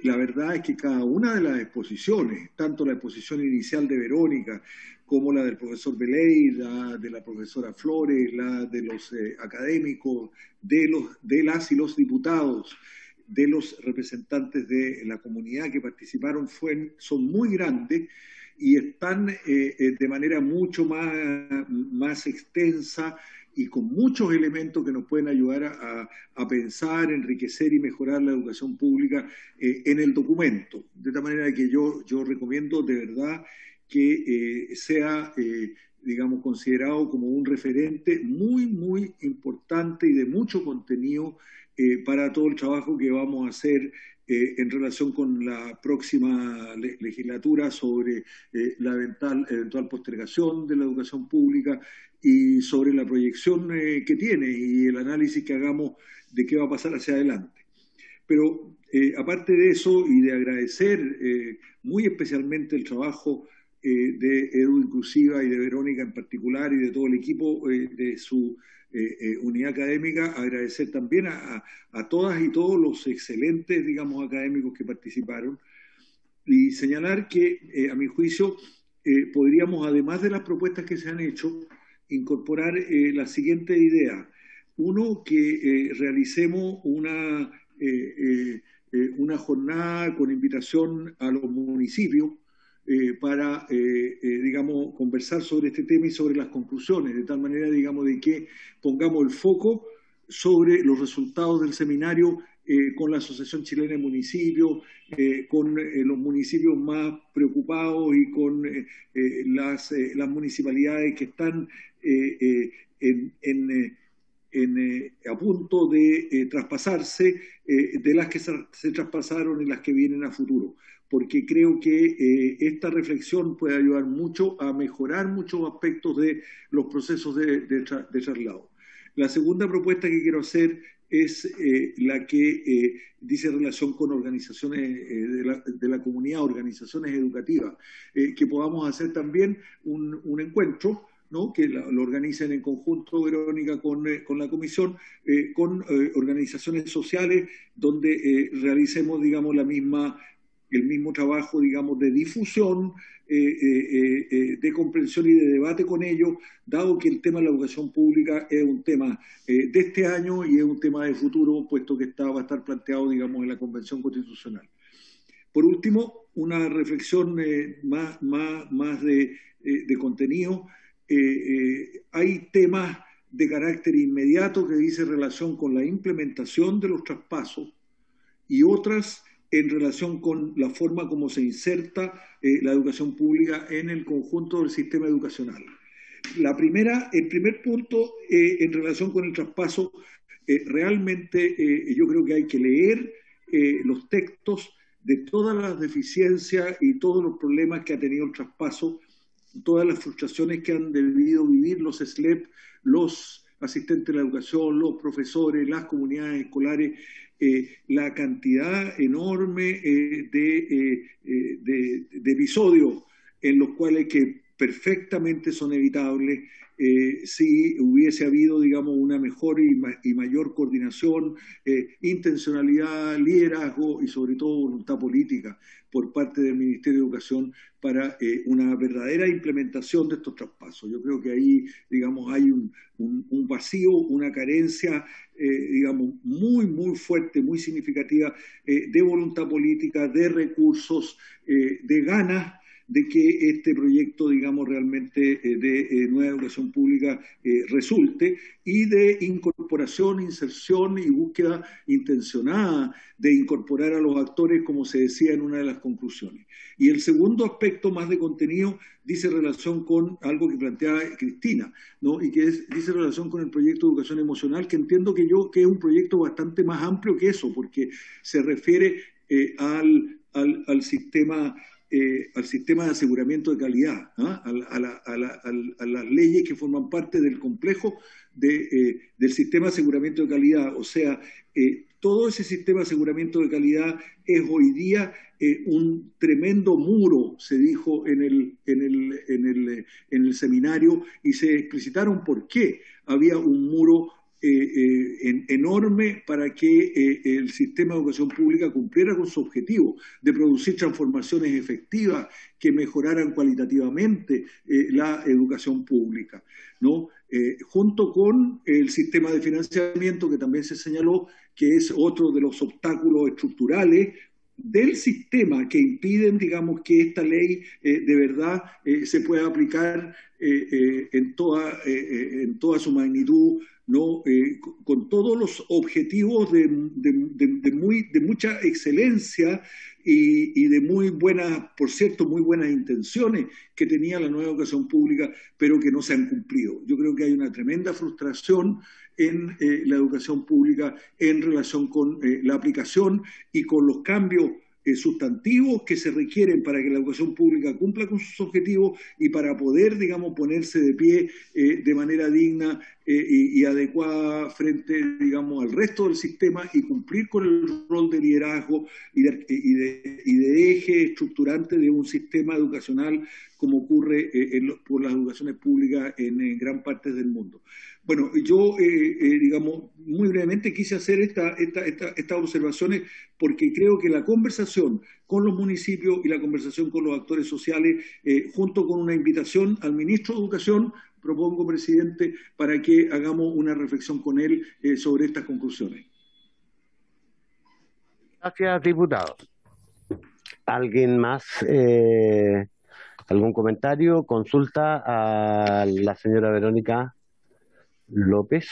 la verdad es que cada una de las exposiciones, tanto la exposición inicial de Verónica como la del profesor Beley, la de la profesora Flores, la de los académicos, de las y los diputados, de los representantes de la comunidad que participaron son muy grandes y están de manera mucho más extensa y con muchos elementos que nos pueden ayudar a pensar, enriquecer y mejorar la educación pública en el documento. De tal manera que yo recomiendo de verdad que sea, digamos, considerado como un referente muy, muy importante y de mucho contenido para todo el trabajo que vamos a hacer en relación con la próxima legislatura sobre la eventual postergación de la educación pública y sobre la proyección que tiene y el análisis que hagamos de qué va a pasar hacia adelante. Pero aparte de eso y de agradecer muy especialmente el trabajo de Edu Inclusiva y de Verónica en particular y de todo el equipo de su unidad académica, agradecer también a todas y todos los excelentes, digamos, académicos que participaron y señalar que, a mi juicio, podríamos, además de las propuestas que se han hecho, incorporar la siguiente idea. Uno, que realicemos una jornada con invitación a los municipios para, digamos, conversar sobre este tema y sobre las conclusiones, de tal manera, digamos, de que pongamos el foco sobre los resultados del seminario con la Asociación Chilena de Municipios, con los municipios más preocupados y con las municipalidades que están a punto de traspasarse, de las que se traspasaron y las que vienen a futuro, porque creo que esta reflexión puede ayudar mucho a mejorar muchos aspectos de los procesos de traslado. La segunda propuesta que quiero hacer es la que dice relación con organizaciones de la comunidad, organizaciones educativas, que podamos hacer también un encuentro, ¿no? Que lo organicen en conjunto, Verónica, con la comisión, con organizaciones sociales, donde realicemos, digamos, el mismo trabajo, digamos, de difusión, de comprensión y de debate con ellos, dado que el tema de la educación pública es un tema de este año y es un tema de futuro, puesto que va a estar planteado, digamos, en la Convención Constitucional. Por último, una reflexión más de contenido. Hay temas de carácter inmediato que dice relación con la implementación de los traspasos y otras en relación con la forma como se inserta la educación pública en el conjunto del sistema educacional. El primer punto en relación con el traspaso, realmente yo creo que hay que leer los textos de todas las deficiencias y todos los problemas que ha tenido el traspaso, todas las frustraciones que han debido vivir los SLEP, los asistentes de la educación, los profesores, las comunidades escolares, la cantidad enorme de episodios en los cuales que perfectamente son evitables si hubiese habido, digamos, una mejor y mayor coordinación, intencionalidad, liderazgo y sobre todo voluntad política por parte del Ministerio de Educación para una verdadera implementación de estos traspasos. Yo creo que ahí, digamos, hay un vacío, una carencia, digamos, muy, muy fuerte, muy significativa de voluntad política, de recursos, de ganas de que este proyecto, digamos, realmente de nueva educación pública resulte, y de incorporación, inserción y búsqueda intencionada de incorporar a los actores, como se decía en una de las conclusiones. Y el segundo aspecto más de contenido dice relación con algo que planteaba Cristina, ¿no? Y que dice relación con el proyecto de educación emocional, que entiendo que es un proyecto bastante más amplio que eso, porque se refiere al sistema de aseguramiento de calidad, ¿ah? a las leyes que forman parte del complejo del sistema de aseguramiento de calidad. O sea, todo ese sistema de aseguramiento de calidad es hoy día un tremendo muro, se dijo en el seminario, y se explicitaron por qué había un muro enorme para que el sistema de educación pública cumpliera con su objetivo de producir transformaciones efectivas que mejoraran cualitativamente la educación pública, ¿no? junto con el sistema de financiamiento, que también se señaló que es otro de los obstáculos estructurales del sistema que impiden, digamos, que esta ley de verdad se pueda aplicar en toda su magnitud, ¿no? Con todos los objetivos de mucha excelencia y de muy buenas, por cierto, muy buenas intenciones que tenía la nueva educación pública, pero que no se han cumplido. Yo creo que hay una tremenda frustración en la educación pública en relación con la aplicación y con los cambios sustantivos que se requieren para que la educación pública cumpla con sus objetivos y para poder, digamos, ponerse de pie de manera digna y adecuada frente, digamos, al resto del sistema y cumplir con el rol de liderazgo y de eje estructurante de un sistema educacional como ocurre por las educaciones públicas en gran parte del mundo. Bueno, yo, digamos, muy brevemente quise hacer estas observaciones porque creo que la conversación con los municipios y la conversación con los actores sociales, junto con una invitación al ministro de Educación, propongo, presidente, para que hagamos una reflexión con él sobre estas conclusiones. Gracias, diputado. ¿Alguien más? ¿Algún comentario? Consulta a la señora Verónica López.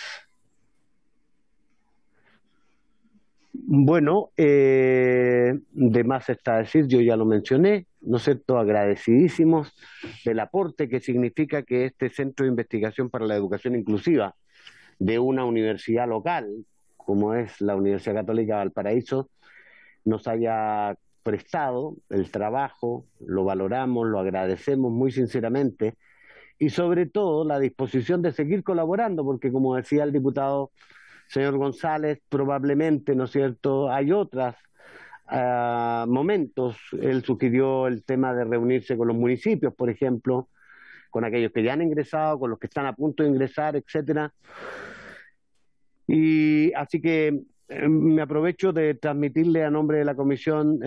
Bueno, de más está decir, yo ya lo mencioné, ¿no es cierto?, agradecidísimos del aporte que significa que este Centro de Investigación para la Educación Inclusiva de una universidad local, como es la Universidad Católica de Valparaíso, nos haya prestado el trabajo, lo valoramos, lo agradecemos muy sinceramente, y sobre todo la disposición de seguir colaborando, porque como decía el diputado señor González, probablemente, ¿no es cierto?, hay otros momentos. Él sugirió el tema de reunirse con los municipios, por ejemplo, con aquellos que ya han ingresado, con los que están a punto de ingresar, etcétera. Y así que me aprovecho de transmitirle a nombre de la comisión,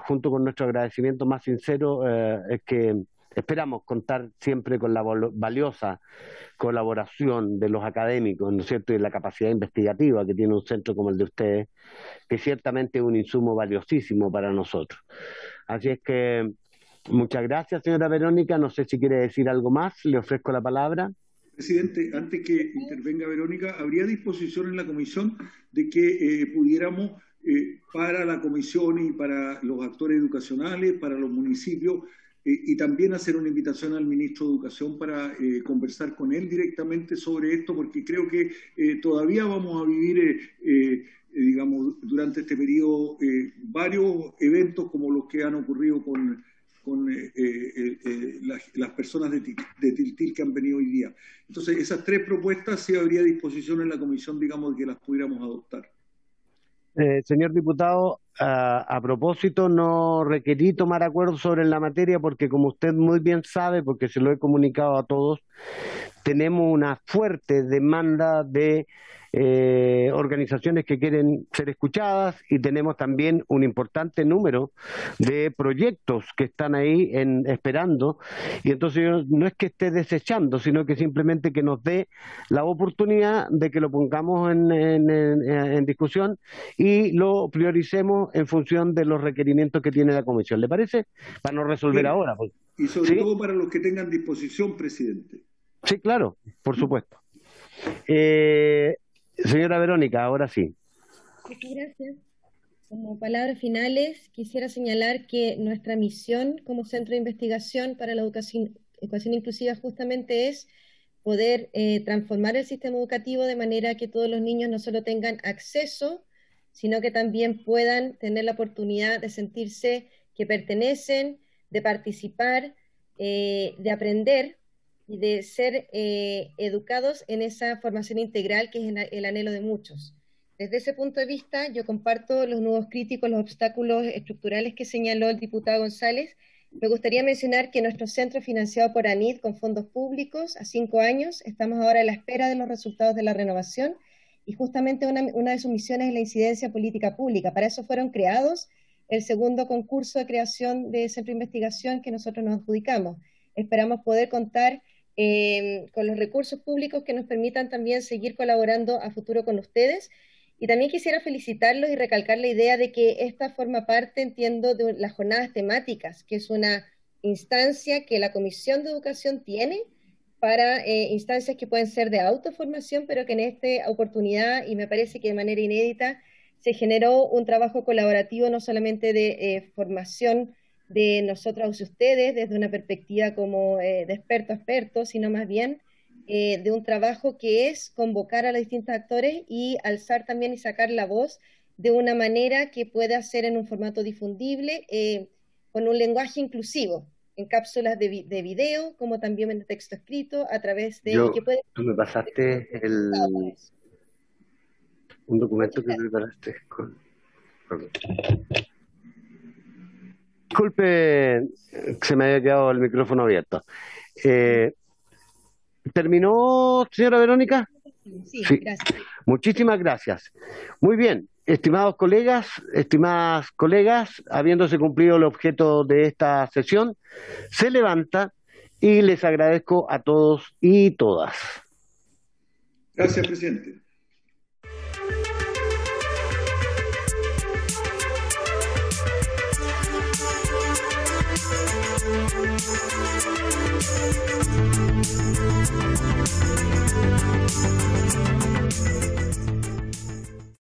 junto con nuestro agradecimiento más sincero, es que esperamos contar siempre con la valiosa colaboración de los académicos, ¿no es cierto?, y la capacidad investigativa que tiene un centro como el de ustedes, que ciertamente es un insumo valiosísimo para nosotros. Así es que muchas gracias, señora Verónica. No sé si quiere decir algo más, le ofrezco la palabra. Presidente, antes que intervenga Verónica, ¿habría disposición en la comisión de que pudiéramos, para la comisión y para los actores educacionales, para los municipios, y también hacer una invitación al ministro de Educación para conversar con él directamente sobre esto, porque creo que todavía vamos a vivir, digamos, durante este periodo varios eventos como los que han ocurrido con las personas de Tiltil que han venido hoy día. Entonces, esas tres propuestas sí habría disposición en la comisión, digamos, de que las pudiéramos adoptar. Señor diputado, a propósito, no requerí tomar acuerdo sobre la materia porque, como usted muy bien sabe, porque se lo he comunicado a todos, tenemos una fuerte demanda de organizaciones que quieren ser escuchadas y tenemos también un importante número de proyectos que están ahí esperando, y entonces yo no es que esté desechando, sino que simplemente que nos dé la oportunidad de que lo pongamos en discusión y lo prioricemos en función de los requerimientos que tiene la comisión. ¿Le parece? Para no resolver ahora. Y sobre todo para los que tengan disposición, presidente. Sí, claro, por supuesto. Señora Verónica, ahora sí. Muchas gracias. Como palabras finales, quisiera señalar que nuestra misión como Centro de Investigación para la Educación Inclusiva justamente es poder transformar el sistema educativo de manera que todos los niños no solo tengan acceso, sino que también puedan tener la oportunidad de sentirse que pertenecen, de participar, de aprender y de ser educados en esa formación integral que es el anhelo de muchos. Desde ese punto de vista, yo comparto los nudos críticos, los obstáculos estructurales que señaló el diputado González. Me gustaría mencionar que nuestro centro financiado por ANID con fondos públicos a 5 años, estamos ahora a la espera de los resultados de la renovación, y justamente una de sus misiones es la incidencia política pública. Para eso fueron creados el segundo concurso de creación de centro de investigación que nosotros nos adjudicamos. Esperamos poder contar con los recursos públicos que nos permitan también seguir colaborando a futuro con ustedes. Y también quisiera felicitarlos y recalcar la idea de que esta forma parte, entiendo, de las jornadas temáticas, que es una instancia que la Comisión de Educación tiene para instancias que pueden ser de autoformación, pero que en esta oportunidad, y me parece que de manera inédita, se generó un trabajo colaborativo no solamente de formación de nosotros y ustedes, desde una perspectiva como de experto a experto, sino más bien de un trabajo que es convocar a los distintos actores y alzar también y sacar la voz de una manera que pueda ser en un formato difundible, con un lenguaje inclusivo, en cápsulas de video, como también en texto escrito, a través de... Tú me pasaste un documento que preparaste. Disculpe, se me había quedado el micrófono abierto. ¿Terminó, señora Verónica? Sí, gracias. Muchísimas gracias. Muy bien, estimados colegas, estimadas colegas, habiéndose cumplido el objeto de esta sesión, se levanta y les agradezco a todos y todas. Gracias, presidente. Thank you.